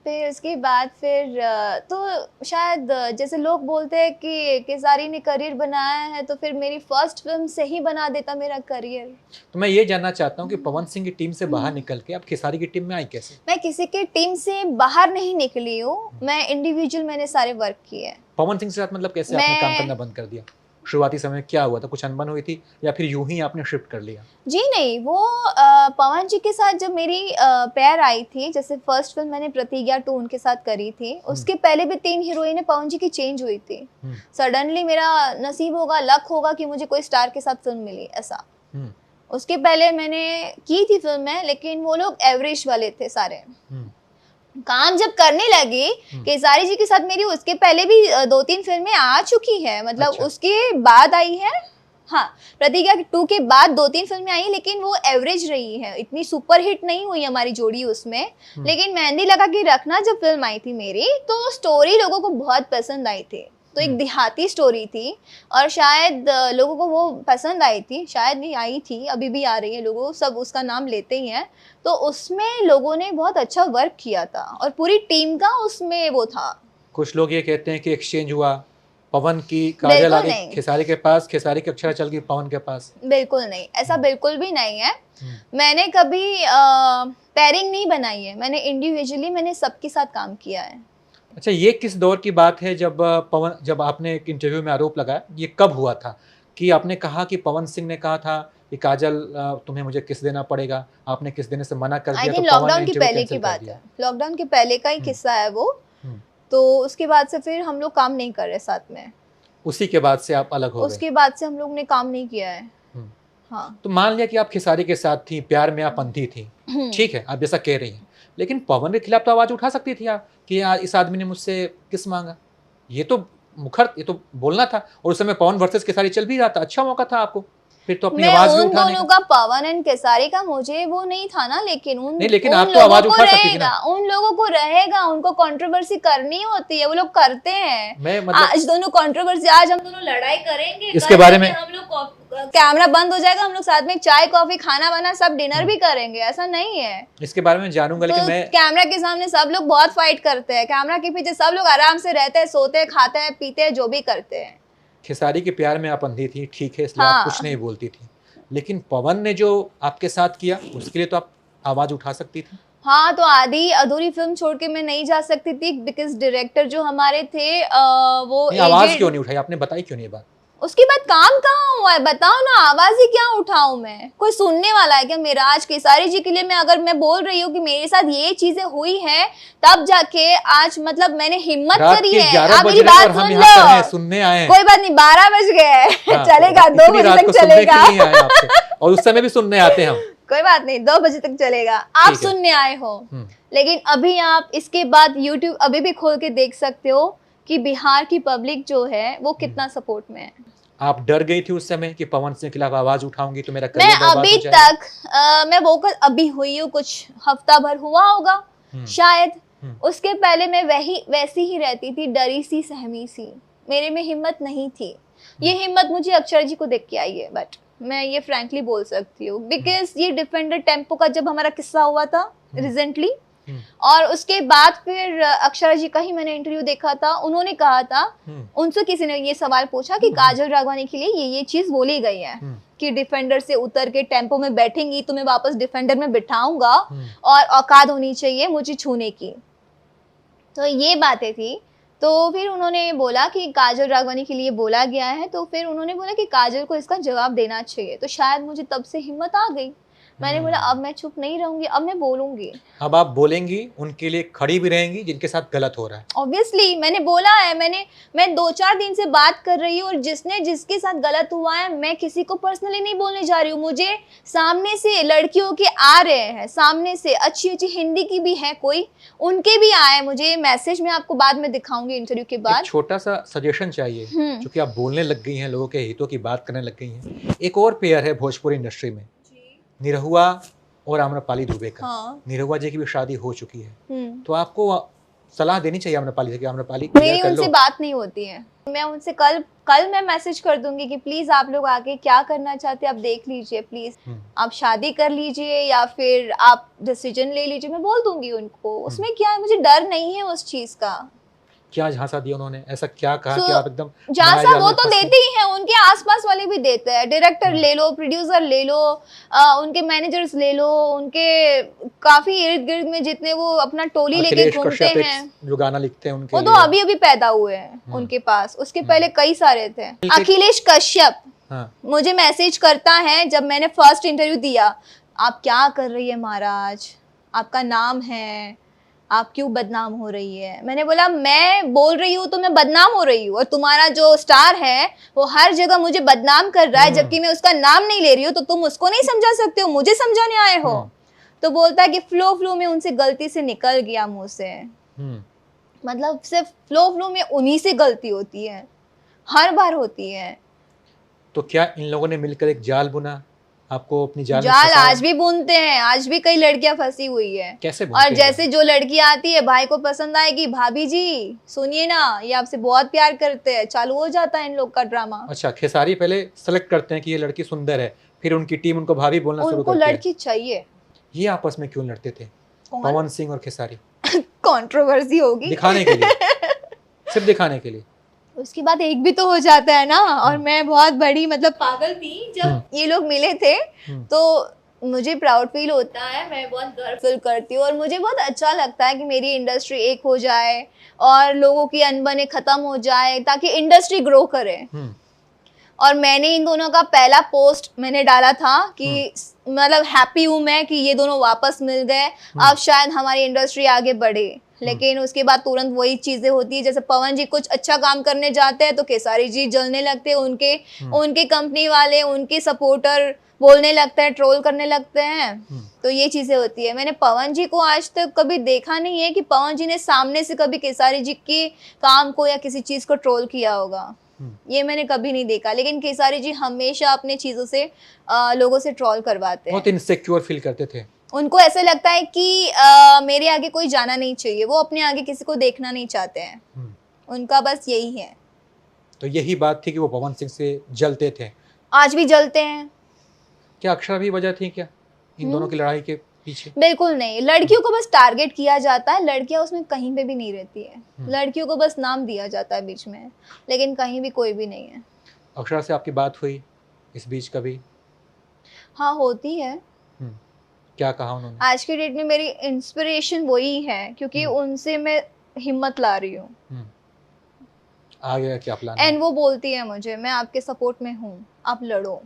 फिर उसके बाद फिर तो शायद जैसे लोग बोलते हैं कि केसारी ने करियर बनाया है, तो फिर मेरी फर्स्ट फिल्म से ही बना देता मेरा करियर। तो मैं ये जानना चाहता हूँ कि पवन सिंह की टीम से बाहर निकल के आप खेसारी की टीम में आई कैसे? मैं किसी की टीम से बाहर नहीं निकली हूँ, मैं इंडिविजुअल मैंने सारे वर्क किए हैं। पवन सिंह के साथ मतलब कैसे आपने काम करना बंद कर दिया? शुरुआती समय क्या हुआ था? कुछ अनबन हुई थी या फिर यूं ही आपने शिफ्ट कर लिया? जी नहीं, वो पवन जी के साथ जब मेरी पेयर आई थी, जैसे फर्स्ट फिल्म मैंने प्रतिज्ञा 2 उनके साथ करी थी, उसके पहले भी 3 हीरोइनें पवन जी की चेंज हुई थी। सडनली मेरा नसीब होगा, लक होगा कि मुझे कोई स्टार के साथ फिल्म मिली, ऐसा। उसके पहले मैंने की थी फिल्में, लेकिन वो लोग एवरेज वाले थे सारे। काम जब करने लगी केसारी जी के साथ मेरी, उसके पहले भी 2-3 फिल्में आ चुकी है, मतलब अच्छा। उसके बाद आई है, हाँ, प्रतिज्ञा 2 के बाद 2-3 फिल्में आई, लेकिन वो एवरेज रही है, इतनी सुपर हिट नहीं हुई हमारी जोड़ी उसमें। लेकिन मेहंदी लगा के रखना जब फिल्म आई थी मेरी, तो स्टोरी लोगों को बहुत पसंद आई थी। तो एक देहाती स्टोरी थी और शायद लोगों को वो पसंद आई थी, शायद नहीं आई थी, अभी भी आ रही है, लोगों सब उसका नाम लेते ही हैं। तो उसमें लोगों ने बहुत अच्छा वर्क किया था और पूरी टीम का उसमें वो था। कुछ लोग ये कहते हैं कि एक्सचेंज हुआ, पवन की काजल बिल्कुल आ गई नहीं। खेसारी के पास, खेसारी की अक्षरा चल गई पवन के पास। बिल्कुल नहीं, ऐसा बिल्कुल भी नहीं है। मैंने कभी पेयरिंग नहीं बनाई है, मैंने इंडिविजुअली मैंने सबके साथ काम किया है। अच्छा, ये किस दौर की बात है जब आपने एक इंटरव्यू में आरोप लगाया, ये कब हुआ था कि आपने कहा कि पवन सिंह ने कहा था कि काजल तुम्हें मुझे किस देना पड़ेगा, आपने किस देने से मना कर आई दिया, थिंक तो पवन ने लॉकडाउन की इंटरव्यू पहले कैंसिल की कर बात दिया। है, लॉकडाउन के पहले का ही किस्सा है वो। हम्म। तो उसके बाद से फिर हम लोग काम नहीं कर रहे साथ में, उसी के बाद से आप अलग हो गए। उसके बाद से हम लोग ने काम नहीं किया है। हाँ। तो मान लिया कि आप खेसारी के साथ थी, प्यार में आप अंधी थी, ठीक है, आप जैसा कह रही हैं, लेकिन पवन के खिलाफ तो आवाज उठा सकती थी आप कि यार इस आदमी ने मुझसे किस मांगा। ये तो ये तो बोलना था, और उस समय पवन वर्सेस खेसारी चल भी रहा था, अच्छा मौका था आपको फिर तो अपनी मैं आवाज भी उन उठाने दोनों का। का, पवन एंड खेसारी का, मुझे वो नहीं था ना, लेकिन नहीं, लेकिन उन आप तो लोगों आवाज को उठा सकती थी ना। रहेगा, उन लोगों को रहेगा, उनको कंट्रोवर्सी करनी होती है, वो लोग करते हैं। मैं मतलब आज दोनों कंट्रोवर्सी, आज हम दोनों लड़ाई करेंगे, इसके कल बारे जाके में हम लोग कैमरा बंद हो जाएगा, हम लोग साथ में चाय कॉफी खाना वाना सब डिनर भी करेंगे, ऐसा नहीं है। इसके बारे में जानूंगा, लेकिन तो मैं कैमरा के सामने सब लोग बहुत फाइट करते हैं, कैमरा के पीछे सब लोग आराम से रहते हैं, सोते हैं, खाते हैं, पीते हैं, जो भी करते हैं। खेसारी के प्यार में आप अंधी थी, ठीक है, इसलिए आप हाँ। कुछ नहीं बोलती थी, लेकिन पवन ने जो आपके साथ किया उसके लिए तो आप आवाज उठा सकती थी। हाँ, तो आधी अधूरी फिल्म छोड़ के मैं नहीं जा सकती थी, बिकॉज डायरेक्टर जो हमारे थे वो नहीं, आवाज aged- क्यों नहीं उठाई, आपने बताई क्यों नहीं ये बात? उसके बाद काम कहाँ हुआ है बताओ ना, आवाज ही क्या उठाऊं मैं, कोई सुनने वाला है क्या मेरा? आज खेसारी जी के लिए मैं अगर मैं बोल रही हूँ कि मेरे साथ ये चीजें हुई है, तब जाके आज मतलब मैंने हिम्मत रात करी के है। 11 आप बज मेरी रहे हैं बात और हम सुन यहाँ पर हैं, लो, सुनने आए हैं। कोई बात नहीं, 12 बज गए हाँ, चलेगा, 2 इतनी बजे रात तक को सुनने के चलेगा, लिए आए आपसे, और उस समय भी सुनने आते हैं हम। कोई बात नहीं, 2 बजे तक चलेगा, आप ठीक है। सुनने आए हो। लेकिन अभी आप इसके बाद YouTube अभी भी खोल के देख सकते हो कि बिहार की पब्लिक जो है वो कितना सपोर्ट में है। आप डर गई थी उस समय कि पवन सिंह के खिलाफ आवाज उठाऊंगी तो मेरा मैं करियर बर्बाद अभी हो जाएगा? तक मैं वोकल अभी हुई हूँ, कुछ हफ्ता भर हुआ होगा शायद। उसके पहले मैं वैसी ही रहती थी, डरी सी सहमी सी, मेरे में हिम्मत नहीं थी। ये हिम्मत मुझे अक्षरा जी को देख के आई है, बट मैं ये फ्रैंकली बोल सकती हूँ, बिकॉज ये डिफेंडर टेम्पो का जब हमारा किस्सा हुआ था रिसेंटली, और उसके बाद फिर अक्षरा जी का ही मैंने इंटरव्यू देखा था, उन्होंने कहा था, उनसे किसी ने ये सवाल पूछा कि काजल राघवानी के लिए ये चीज बोली गई है कि डिफेंडर से उतर के टेम्पो में बैठेंगी तो मैं वापस डिफेंडर में बिठाऊंगा और औकात होनी चाहिए मुझे छूने की, तो ये बातें थी। तो फिर उन्होंने बोला कि काजल राघवानी के लिए बोला गया है, तो फिर उन्होंने बोला कि काजल को इसका जवाब देना चाहिए, तो शायद मुझे तब से हिम्मत आ गई। मैंने बोला अब मैं चुप नहीं रहूंगी, अब मैं बोलूंगी। अब आप बोलेंगी, उनके लिए खड़ी भी रहेंगी जिनके साथ गलत हो रहा है। ऑब्वियसली मैंने बोला है, मैं 2-4 दिन से बात कर रही हूँ, और जिसके साथ गलत हुआ है मैं किसी को पर्सनली नहीं बोलने जा रही हूँ। मुझे सामने से लड़कियों के आ रहे हैं, सामने से अच्छी अच्छी हिंदी की भी है, कोई उनके भी आए मुझे मैसेज, मैं आपको बाद में दिखाऊंगी इंटरव्यू के बाद। एक छोटा सा सजेशन चाहिए, क्योंकि आप बोलने लग गई हैं, लोगों के हितों की बात करने लग गई हैं। एक और पेयर है भोजपुरी इंडस्ट्री में, निरहुआ और आम्रपाली दुबे का। हाँ। निरहुआ जी की भी शादी हो चुकी है, तो आपको सलाह देनी चाहिए आम्रपाली से कि आम्रपाली मेरी उनसे बात नहीं होती है, मैं उनसे कल मैं मैसेज कर दूंगी कि प्लीज आप लोग आके क्या करना चाहते हैं आप देख लीजिए, प्लीज आप शादी कर लीजिए या फिर आप डिसीजन ले लीजिए, मैं बोल दूंगी उनको, उसमें क्या है, मुझे डर नहीं है उस चीज का। क्या झांसा दिया उन्होंने, ऐसा क्या कहा कि आप एकदम झांसा वो तो देते ही हैं, उनके आसपास वाले भी देते हैं, डायरेक्टर ले लो, प्रोड्यूसर ले लो, उनके मैनेजर्स ले लो, उनके काफी इर्द गिर्द में जितने वो अपना टोली लेके घूमते हैं, जो गाना लिखते हैं उनके वो तो अभी अभी पैदा हुए हैं उनके पास, उसके पहले कई सारे थे। अखिलेश कश्यप मुझे मैसेज करता है जब मैंने फर्स्ट इंटरव्यू दिया, आप क्या कर रही है महाराज, आपका नाम है, आप क्यों बदनाम हो रही है? मैंने बोला मैं बोल रही हूँ तो मैं बदनाम हो रही हूँ, और तुम्हारा जो स्टार है वो हर जगह मुझे बदनाम कर रहा है, जबकि मैं उसका नाम नहीं ले रही हूँ, तो तुम उसको नहीं समझा सकते हो, मुझे समझाने आए हो? तो बोलता है कि फ्लो में उनसे गलती से निकल गया मुंह से। मतलब सिर्फ फ्लो में उन्हीं से गलती होती है, हर बार होती है। तो क्या इन लोगों ने मिलकर एक जाल बुना आपको अपनी जाल में जाल फंसाया? आज भी बुनते हैं, आज भी कई लड़कियां फंसी हुई है। कैसे बुनते और हैं? जैसे जो लड़की आती है भाई को पसंद आएगी, भाभी जी सुनिए ना ये आपसे बहुत प्यार करते हैं, चालू हो जाता है इन लोग का ड्रामा। अच्छा, खेसारी पहले सेलेक्ट करते हैं कि ये लड़की सुंदर है, फिर उनकी टीम उनको भाभी बोलना शुरू उनको करती है। लड़की चाहिए। ये आपस में क्यों लड़ते थे, कौन? पवन सिंह और खेसारी? कंट्रोवर्सी होगी। दिखाने के लिए, सिर्फ दिखाने के लिए। उसके बाद एक भी तो हो जाता है ना। और मैं बहुत बड़ी मतलब पागल थी जब ये लोग मिले थे, तो मुझे प्राउड फील होता है, मैं बहुत गर्व फील करती हूँ और मुझे बहुत अच्छा लगता है कि मेरी इंडस्ट्री एक हो जाए और लोगों की अनबने खत्म हो जाए ताकि इंडस्ट्री ग्रो करे। और मैंने इन दोनों का पहला पोस्ट मैंने डाला था कि मतलब हैप्पी हूँ मैं कि ये दोनों वापस मिल गए, अब शायद हमारी इंडस्ट्री आगे बढ़े। लेकिन उसके बाद तुरंत वही चीजें होती है, जैसे पवन जी कुछ अच्छा काम करने जाते हैं तो खेसारी जी जलने लगते हैं, उनके कंपनी वाले, उनके सपोर्टर बोलने लगते हैं, ट्रोल करने लगते हैं। तो ये चीजें होती है। मैंने पवन जी को आज तक कभी देखा नहीं है कि पवन जी ने सामने से कभी खेसारी जी के काम को या किसी चीज को ट्रोल किया होगा, ये मैंने कभी नहीं देखा। लेकिन खेसारी जी हमेशा अपने चीजों से लोगों से ट्रोल करवाते हैं। बहुत इनसिक्योर फील करते थे। उनको ऐसा लगता है कि मेरे आगे कोई जाना नहीं चाहिए, वो अपने आगे किसी को देखना नहीं चाहते हैं, उनका बस यही है। तो यही बात थी कि वो पवन सिंह से जलते थे। आज भी जलते हैं। क्या अक्षरा भी वजह थी क्या इन दोनों की लड़ाई के पीछे? बिल्कुल नहीं, लड़कियों को बस टारगेट किया जाता है, लड़कियां उसमें कहीं पे भी नहीं रहती है। लड़कियों को बस नाम दिया जाता है बीच में, लेकिन कहीं भी कोई भी नहीं है। अक्षरा से आपकी बात हुई इस बीच कभी? हाँ होती है। क्या कहा उन्होंने? आज की डेट में मेरी इंस्पिरेशन वही है, क्योंकि उनसे मैं हिम्मत ला रही हूँ। आगे क्या प्लान? एंड वो बोलती है मुझे, मैं आपके सपोर्ट में हूँ, आप लड़ो,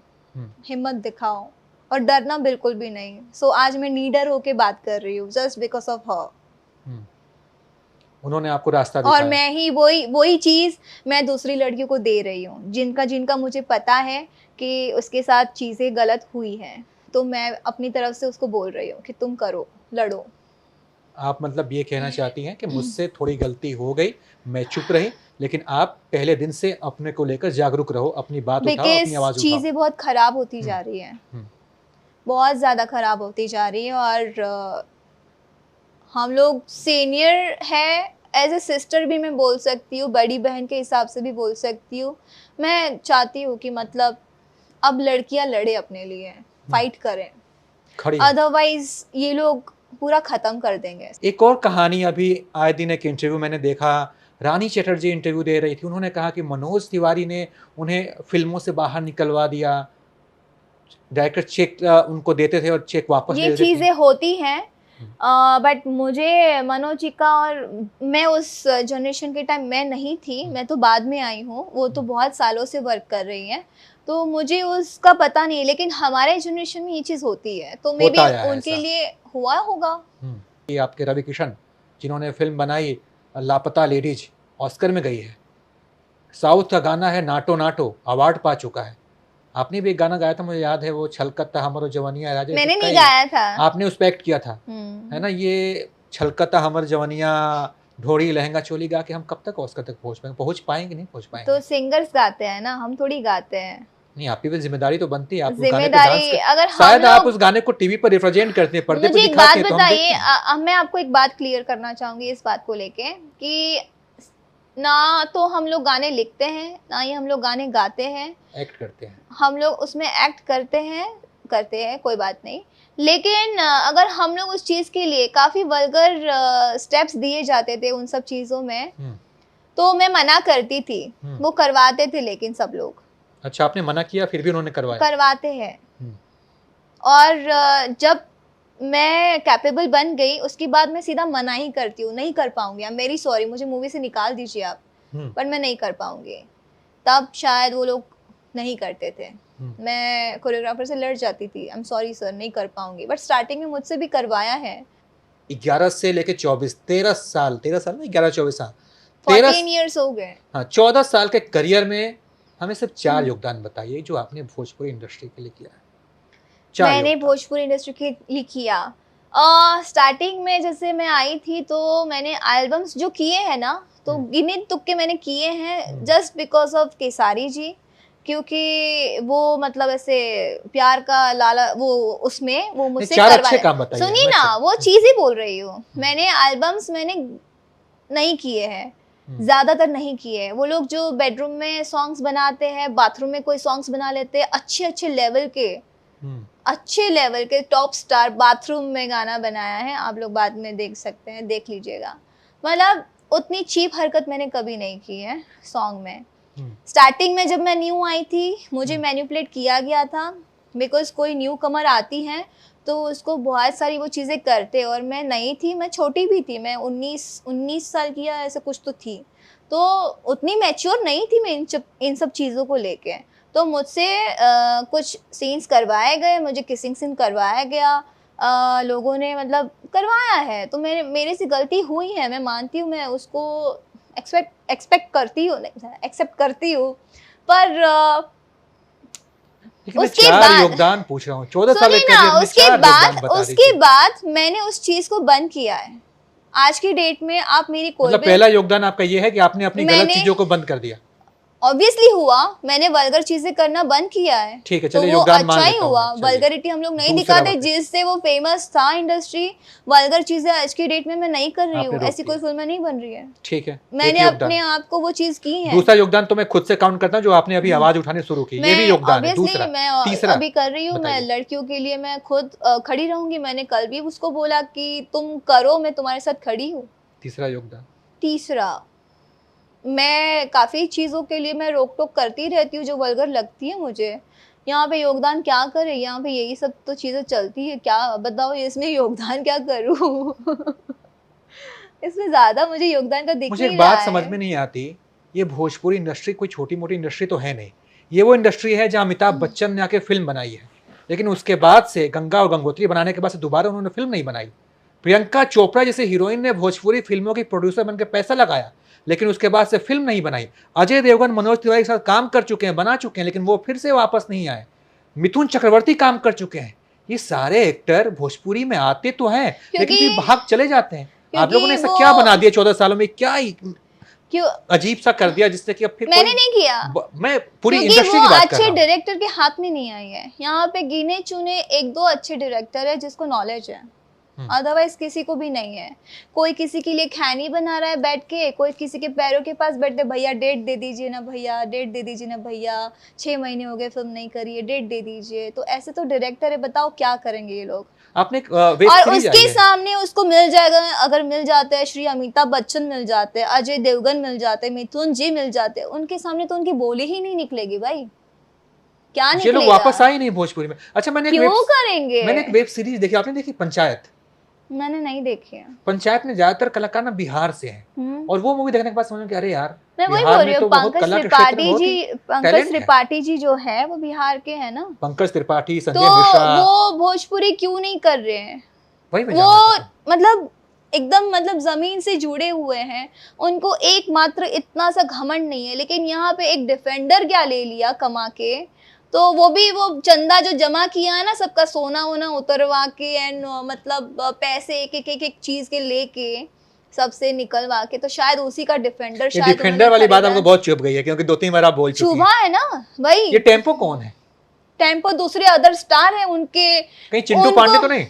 हिम्मत दिखाओ और डरना बिल्कुल भी नहीं। सो आज मैं नीडर होके बात कर रही हूँ जस्ट बिकॉज ऑफ हर। उन्होंने आपको रास्ता दिखाया। और मैं ही वही चीज मैं दूसरी लड़कियों को दे रही हूँ, जिनका मुझे पता है कि उसके साथ चीजें गलत हुई हैं, तो मैं अपनी तरफ से उसको बोल रही हूँ कि तुम करो, लड़ो। आप मतलब ये कहना चाहती हैं कि मुझसे थोड़ी गलती हो गई, मैं चुप रही, लेकिन आप पहले दिन से अपने को लेकर जागरूक रहो, अपनी बात उठाओ, अपनी आवाज उठाओ। चीजें बहुत खराब होती जा रही है, बहुत ज्यादा खराब होती जा रही है। और हम लोग सीनियर है, एज ए सिस्टर भी मैं बोल सकती हूँ, बड़ी बहन के हिसाब से भी बोल सकती हूँ। मैं चाहती हूँ कि मतलब अब लड़कियां लड़े अपने लिए, फाइट करें, अदरवाइज ये लोग पूरा खत्म कर देंगे। एक और कहानी अभी आए दिन एक इंटरव्यू मैंने देखा, रानी चटर्जी इंटरव्यू दे रही थी, उन्होंने कहा कि मनोज तिवारी ने उन्हें फिल्मों से बाहर निकलवा दिया, डायरेक्टर चेक उनको देते थे और चेक वापस ले लेते थे। ये चीजें होती हैं, बट मुझे मनोज जी का, और मैं उस जनरेशन के टाइम मैं नहीं थी, मैं तो बाद में आई हूँ, वो तो बहुत सालों से वर्क कर रही हैं, तो मुझे उसका पता नहीं है। लेकिन हमारे जनरेशन में ये चीज़ होती है, तो मे बी उनके लिए हुआ होगा। ये आपके रवि किशन जिन्होंने फिल्म बनाई लापता लेडीज, ऑस्कर में गई है, साउथ का गाना है नाटो नाटो, अवार्ड पा चुका है। आपने भी एक गाना गाया था, मुझे याद है, वो छलकता हमरो जवानिया राजे। मैंने नहीं गाया था, आपने उस पे एक्ट किया था, है ना? ये छलकता हमर जवानिया ढोड़ी लहंगा चोली गा के हम कब तक ऑस्कर तक पहुंच पाएंगे? नहीं पहुंच पाएंगे। तो सिंगर्स गाते हैं ना, हम थोड़ी गाते हैं। नहीं, आपकी भी जिम्मेदारी तो बनती है, आप जिम्मेदारी अगर शायद आप उस गाने को टीवी पर रिप्रेजेंट करते हैं, पर्दे पर दिखाते हैं। मुझे एक बात बताइए, मैं आपको एक बात क्लियर करना चाहूंगी इस बात को लेके कि ना तो हम लोग गाने लिखते हैं, ना ही हम लोग गाने गाते हैं, एक्ट करते हैं। हम लोग उसमें एक्ट करते हैं, कोई बात नहीं। लेकिन अगर हम लोग उस चीज के लिए काफी वल्गर स्टेप्स दिए जाते थे उन सब चीजों में, तो मैं मना करती थी, वो करवाते थे लेकिन सब लोग। अच्छा, आपने मना किया फिर भी उन्होंने करवाते हैं। और जब मैं कैपेबल बन गई उसके बाद मैं सीधा मना ही करती हूँ, नहीं कर पाऊंगी, आई एम वेरी सॉरी, मुझे मूवी से निकाल दीजिए आप, पर मैं नहीं कर पाऊंगी। तब शायद वो लोग नहीं करते थे, मैं कोरियोग्राफर से लड़ जाती थी, आई एम सॉरी सर, नहीं कर पाऊंगी। बट स्टार्टिंग में मुझसे भी करवाया है। 11 से लेके 24, 13 साल ना, 11-24 साल, 14 इयर्स हो गए। हाँ, 14 साल के करियर में हमें सिर्फ 4 योगदान बताइए जो आपने भोजपुरी इंडस्ट्री के लिए किया है। मैंने भोजपुरी इंडस्ट्री के लिए किया, स्टार्टिंग में जैसे मैं आई थी तो मैंने एल्बम्स जो किए हैं ना, तो गिने तुक्के मैंने किए हैं, जस्ट बिकॉज ऑफ केसारी जी, क्योंकि वो मतलब ऐसे प्यार का लाला वो उसमें वो मुझसे चार करवा अच्छे काम बताइए। सुनिए ना, वो चीज ही बोल रही हूँ। मैंने एल्बम्स मैंने नहीं किए हैं, ज्यादातर नहीं किए हैं। वो लोग जो बेडरूम में सॉन्ग्स बनाते हैं, बाथरूम में कोई सॉन्ग्स बना लेते हैं, अच्छे अच्छे लेवल के टॉप स्टार बाथरूम में गाना बनाया है। आप लोग बाद में देख सकते हैं, देख लीजिएगा। मतलब उतनी चीप हरकत मैंने कभी नहीं की है सॉन्ग में। स्टार्टिंग में जब मैं न्यू आई थी, मुझे मैनिपुलेट किया गया था, बिकॉज कोई न्यू कमर आती है तो उसको बहुत सारी वो चीज़ें करते, और मैं नई थी, मैं छोटी भी थी, मैं 19 साल की या ऐसे कुछ तो थी, तो उतनी मैच्योर नहीं थी मैं इन सब चीज़ों को लेके। तो मुझसे कुछ सीन्स करवाए गए, मुझे किसिंग सीन करवाया गया, लोगों ने मतलब करवाया है, तो मेरे से गलती हुई है, मैं मानती हूँ, मैं उसको एक्सपेक्ट करती हूँ, एक्सेप्ट करती हूँ। पर उसके बाद योगदान पूछ रहा हूँ, 14 साल के करियर में उसके बाद मैंने उस चीज को बंद किया है। आज की डेट में आप मेरी कोई मतलब पहला योगदान आपका ये है कि आपने अपनी गलत चीजों को बंद कर दिया। ऑब्वियसली हुआ, मैंने वल्गर चीजें करना बंद किया है। ठीक है, चलिए योगदान मान अच्छा लेता ही हुआ। वल्गरिटी हम लोग नहीं दिखाते, जिससे वो फेमस था इंडस्ट्री। वल्गर चीजें आज की डेट में मैं नहीं कर रही हूँ, ऐसी कोई फिल्म नहीं बन रही है। ठीक है, मैंने अपने आप को वो चीज की है। दूसरा योगदान तो मैं खुद से काउंट करता हूँ, जो आपने अभी आवाज उठाने शुरू की, ये भी योगदान है। दूसरा, मैं अभी कर रही हूँ, मैं लड़कियों के लिए मैं खुद खड़ी रहूंगी। मैंने कल भी उसको बोला कि तुम करो, मैं तुम्हारे साथ खड़ी हूँ। तीसरा योगदान, तीसरा, मैं काफ़ी चीज़ों के लिए मैं रोक टोक करती रहती हूँ जो वल्गर लगती है मुझे। यहाँ पे योगदान क्या करे, यहाँ पे यही सब तो चीज़ें चलती है, क्या बताओ इसमें योगदान क्या करूँ इसमें ज़्यादा मुझे योगदान का दिख नहीं रहा है। मुझे एक बात समझ में नहीं आती, ये भोजपुरी इंडस्ट्री कोई छोटी मोटी इंडस्ट्री तो है नहीं। ये वो इंडस्ट्री है जहाँ अमिताभ बच्चन ने आके फिल्म बनाई है, लेकिन उसके बाद से गंगा और गंगोत्री बनाने के बाद से दोबारा उन्होंने फिल्म नहीं बनाई। प्रियंका चोपड़ा जैसे हीरोइन ने भोजपुरी फिल्मों की प्रोड्यूसर बनकर पैसा लगाया, लेकिन उसके बाद से फिल्म नहीं बनाई। अजय देवगन मनोज तिवारी के साथ काम कर चुके हैं, बना चुके हैं, लेकिन वो फिर से वापस नहीं आए। मिथुन चक्रवर्ती काम कर चुके हैं। ये सारे एक्टर भोजपुरी में आते तो हैं, लेकिन फिर भाग चले जाते हैं। आप लोगों ने ऐसा क्या बना दिया 14 सालों में, क्या क्यों अजीब सा कर दिया जिससे कि अब फिर मैंने नहीं किया। मैं पूरी इंडस्ट्री की बात कर रहा हूं। अच्छे डायरेक्टर के हाथ में नहीं आई है। यहाँ पे गिने चुने 1-2 अच्छे डायरेक्टर है जिसको नॉलेज है, अदरवाइज किसी को भी नहीं है। कोई किसी के लिए खैनी बना रहा है बैठ के, कोई किसी के पैरों के पास बैठे, भैया डेट दे दीजिए ना भैया, डेट दे दीजिए ना भैया, 6 महीने हो गए फिल्म नहीं करी है, डेट दे दीजिए। तो ऐसे तो डायरेक्टर है, बताओ क्या करेंगे ये लोग। आपने और उसके सामने उसको मिल जाएगा, अगर मिल जाते हैं श्री अमिताभ बच्चन मिल जाते हैं, अजय देवगन मिल जाते हैं, मिथुन जी मिल जाते हैं, उनके सामने तो उनकी बोली ही नहीं निकलेगी भाई, क्या निकलेगा। लोग वापस आए नहीं भोजपुरी में। अच्छा, मैंने एक वेब सीरीज देखी, आपने देखी पंचायत? मैंने नहीं देखी है। पंचायत में ज्यादातर कलाकार ना बिहार से हैं, और वो मूवी देखने के बाद समझ में अरे यार, मैं वही बोल रही हूँ, पंकज त्रिपाठी जी जो है वो बिहार के हैं ना। पंकज त्रिपाठी, संजय मिश्रा, वो भोजपुरी क्यों नहीं कर रहे हैं? वो मतलब एकदम मतलब जमीन से जुड़े हुए हैं, उनको एकमात्र इतना सा घमंड नहीं है। लेकिन यहाँ पे एक डिफेंडर क्या ले लिया कमा के, तो वो भी वो चंदा जो जमा किया है ना, सबका सोना वोना उतरवा के एंड मतलब पैसे एक चीज के लेके सबसे निकलवा के, तो शायद उसी का डिफेंडर। शायद डिफेंडर वाली बात आपको बहुत चुभ गई है, क्योंकि 2-3 बार आप बोल चुकी हैं। चुभा है ना भाई। ये टेम्पो कौन है? टेम्पो दूसरे अदर स्टार है उनके, कहीं चिंटू पांडे तो नहीं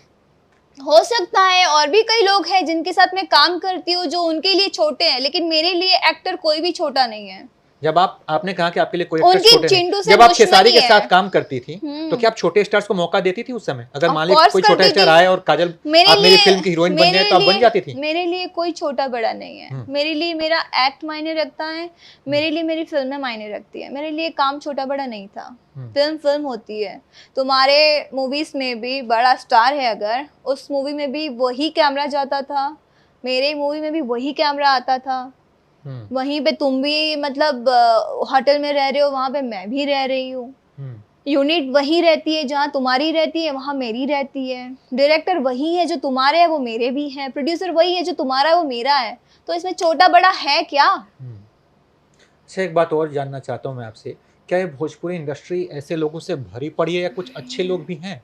हो सकता है। और भी कई लोग हैं जिनके साथ मैं काम करती हूँ जो उनके लिए छोटे हैं, लेकिन मेरे लिए एक्टर कोई भी छोटा नहीं है। जब आपने कहा कि आपके लिए कोई एक्टर छोटे नहीं, जब आप खेसारी के साथ काम करती थी तो क्या आप छोटे स्टार्स को मौका देती थी उस समय? अगर मान लीजिए कोई छोटा स्टार आए और काजल आप मेरी फिल्म की हीरोइन बन जाए तो आप बन जाती थी? मेरे लिए कोई छोटा बड़ा नहीं है। मेरे लिए मेरा एक्ट मायने रखता है, मेरे लिए मेरी फिल्में मायने रखती है। मेरे लिए काम छोटा बड़ा नहीं था। फिल्म होती है। तुम्हारे मूवीज में भी बड़ा स्टार है, अगर उस मूवी में भी वही कैमरा जाता था, मेरे मूवी में भी वही कैमरा आता था। वहीं पे तुम भी मतलब होटल में रह रहे हो, वहां पे मैं भी रह रही हूँ। यूनिट वही रहती है, जहाँ तुम्हारी रहती है वहां मेरी रहती है। डायरेक्टर वही है जो तुम्हारे है वो मेरे भी हैं। प्रोड्यूसर वही है जो तुम्हारा है वो मेरा है। तो इसमें छोटा बड़ा है क्या? अच्छा, एक बात और जानना चाहता हूँ मैं आपसे, क्या ये भोजपुरी इंडस्ट्री ऐसे लोगों से भरी पड़ी है या कुछ अच्छे लोग भी हैं?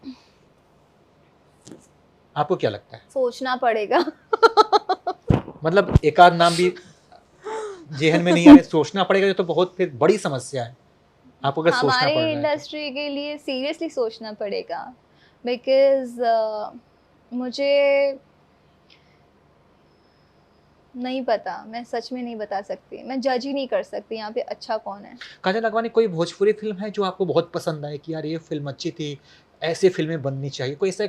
आपको क्या लगता है? सोचना पड़ेगा मतलब एक आध नाम भी जेहन में नहीं आ रहे, सोचना पड़ेगा, ये तो बहुत फिर बड़ी समस्या है। आपको अगर सोचना हमारी पड़ रहा है इंडस्ट्री के लिए सीरियसली सोचना पड़ेगा, बिकॉज मुझे नहीं पता, मैं सच में नहीं बता सकती, मैं जज ही नहीं कर सकती यहाँ पे अच्छा कौन है। काजल लखवानी, कोई भोजपुरी फिल्म है जो आपको बहुत पसंद आए कि यार ये फिल्म अच्छी थी, ऐसी फिल्में बननी चाहिए, कोई ऐसा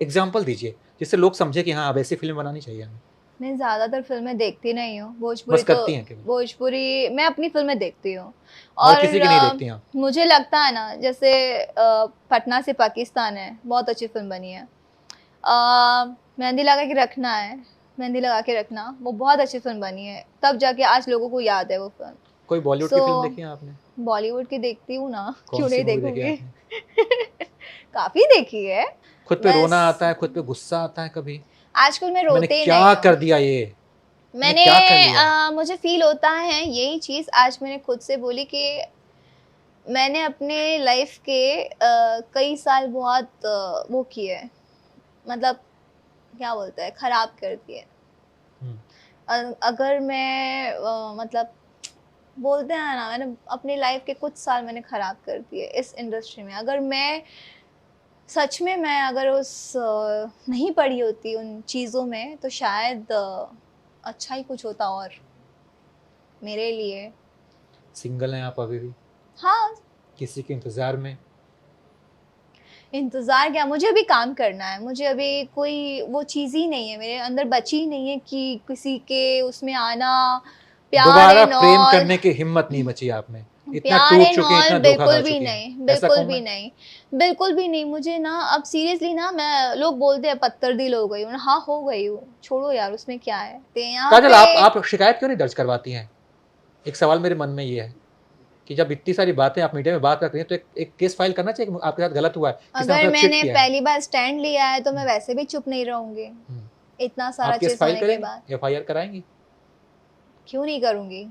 एग्जाम्पल दीजिए जिससे लोग समझे कि हाँ अब ऐसी फिल्म बनानी चाहिए हमें। मैं ज़्यादातर फिल्में देखती नहीं हूँ, बस भोजपुरी तो करती हैं केवल, भोजपुरी मैं अपनी फिल्में देखती हूँ। और किसी की नहीं देखती हैं आप? मुझे लगता है ना, जैसे पटना से पाकिस्तान है, बहुत अच्छी फिल्म बनी है। मेहंदी लगा के रखना है, मेहंदी लगा के रखना, वो बहुत अच्छी फिल्म बनी है, तब जाके आज लोगों को याद है वो फिल्म। कोई बॉलीवुड की फिल्म देखी है आपने? बॉलीवुड की देखती हूँ ना, कौन क्यों सी नहीं मूवी देखी है देखूंगी। काफी देखी है। खुद पे बस रोना आता है, खुद पे गुस्सा आता है कभी? आजकल मैं रोते मैंने ही क्या नहीं हूँ। कर दिया ये, मैंने क्या कर लिया? मुझे फील होता है यही चीज़, आज मैंने खुद से बोली कि मैंने अपने लाइफ के कई साल बहुत वो किए, मतलब क्या बोलते हैं, खराब कर दिए। अगर मैं मतलब बोलते हैं ना, मैंने अपनी लाइफ के कुछ साल मैंने खराब कर दिए इस इंडस्ट्री में। अगर मैं सच में मैं अगर उस नहीं पड़ी होती उन चीज़ों में, तो शायद अच्छा ही कुछ होता और मेरे लिए। सिंगल हैं आप अभी भी? हाँ, किसी के इंतजार में? इंतज़ार क्या, मुझे अभी काम करना है, मुझे अभी कोई वो चीज़ ही नहीं है मेरे अंदर, बची ही नहीं है कि किसी के उसमें आना, प्यार दोबारा एंड प्रेम ऑल। करने की हिम्मत नहीं बची आप में, इतना प्यार टूट एंड चुके हैं, ऑल इतना धोखा खा बिल्कुल भी चुके नहीं, हैं। ऐसा बिल्कुल कौन भी है? नहीं, बिल्कुल भी नहीं। मुझे ना अब सीरियसली ना, मैं लोग बोलते हैं पत्थर दिल हो गई हूँ, हाँ हो गई हूँ, छोड़ो यार, उसमें क्या है। तो यहाँ काजल, पे आप शिकायत क्यों नहीं दर्ज करवाती हैं? एक सवाल मेरे मन में ये है कि जब इतनी सारी बातें आप मीडिया में बात कर रही हैं, तो एक केस फाइल करना चाहिए कि आपके साथ गलत हुआ है, किसी ने अगर आपके साथ चीट मैंने किया है। पहली बार स्टैंड लिया है तो मैं वैसे भी चुप नहीं रहूंगी, इतना सारा आप केस चीज फाइल होने के करेंगे, बाद। एफआईआर कराएंगी? क्यों नहीं करूंगी,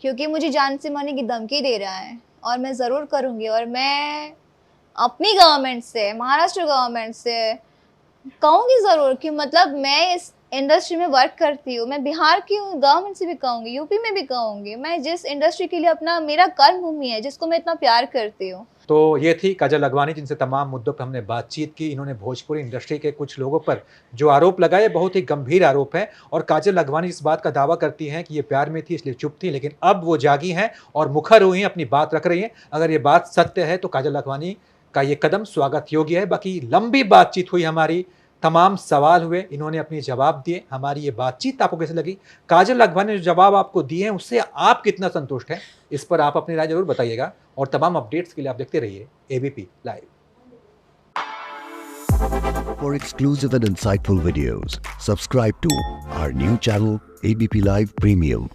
क्योंकि मुझे जान से मारने की धमकी दे रहा है, और मैं ज़रूर करूंगी। और मैं अपनी गवर्नमेंट से, महाराष्ट्र गवर्नमेंट से कहूंगी ज़रूर कि मतलब मैं इस इंडस्ट्री में वर्क करती हूँ, मैं बिहार की हूँ, गवर्नमेंट से भी कहूंगी, यूपी में भी कहूंगी, मैं जिस इंडस्ट्री के लिए अपना मेरा कर्म भूमि है, जिसको मैं इतना प्यार करती हूँ। तो ये थी काजल लखवानी, जिनसे तमाम मुद्दों पर हमने बातचीत की। इन्होंने भोजपुरी इंडस्ट्री के कुछ लोगों पर जो आरोप लगाए, बहुत ही गंभीर आरोप है। और काजल लखवानी इस बात का दावा करती हैं कि ये प्यार में थी इसलिए चुप थी, लेकिन अब वो जागी हैं और मुखर हुई हैं, अपनी बात रख रही हैं। अगर ये बात सत्य है तो काजल लखवानी का ये कदम स्वागत योग्य है। बाकी लंबी बातचीत हुई हमारी, तमाम सवाल हुए, इन्होंने अपने जवाब दिए। हमारी ये बातचीत आपको कैसे लगी? काजल लखवानी ने जो जवाब आपको दिए हैं उससे आप कितना संतुष्ट हैं? इस पर आप अपनी राय जरूर बताइएगा। और तमाम अपडेट्स के लिए आप देखते रहिए ABP live. For exclusive and insightful videos, subscribe to our new channel ABP Live Premium.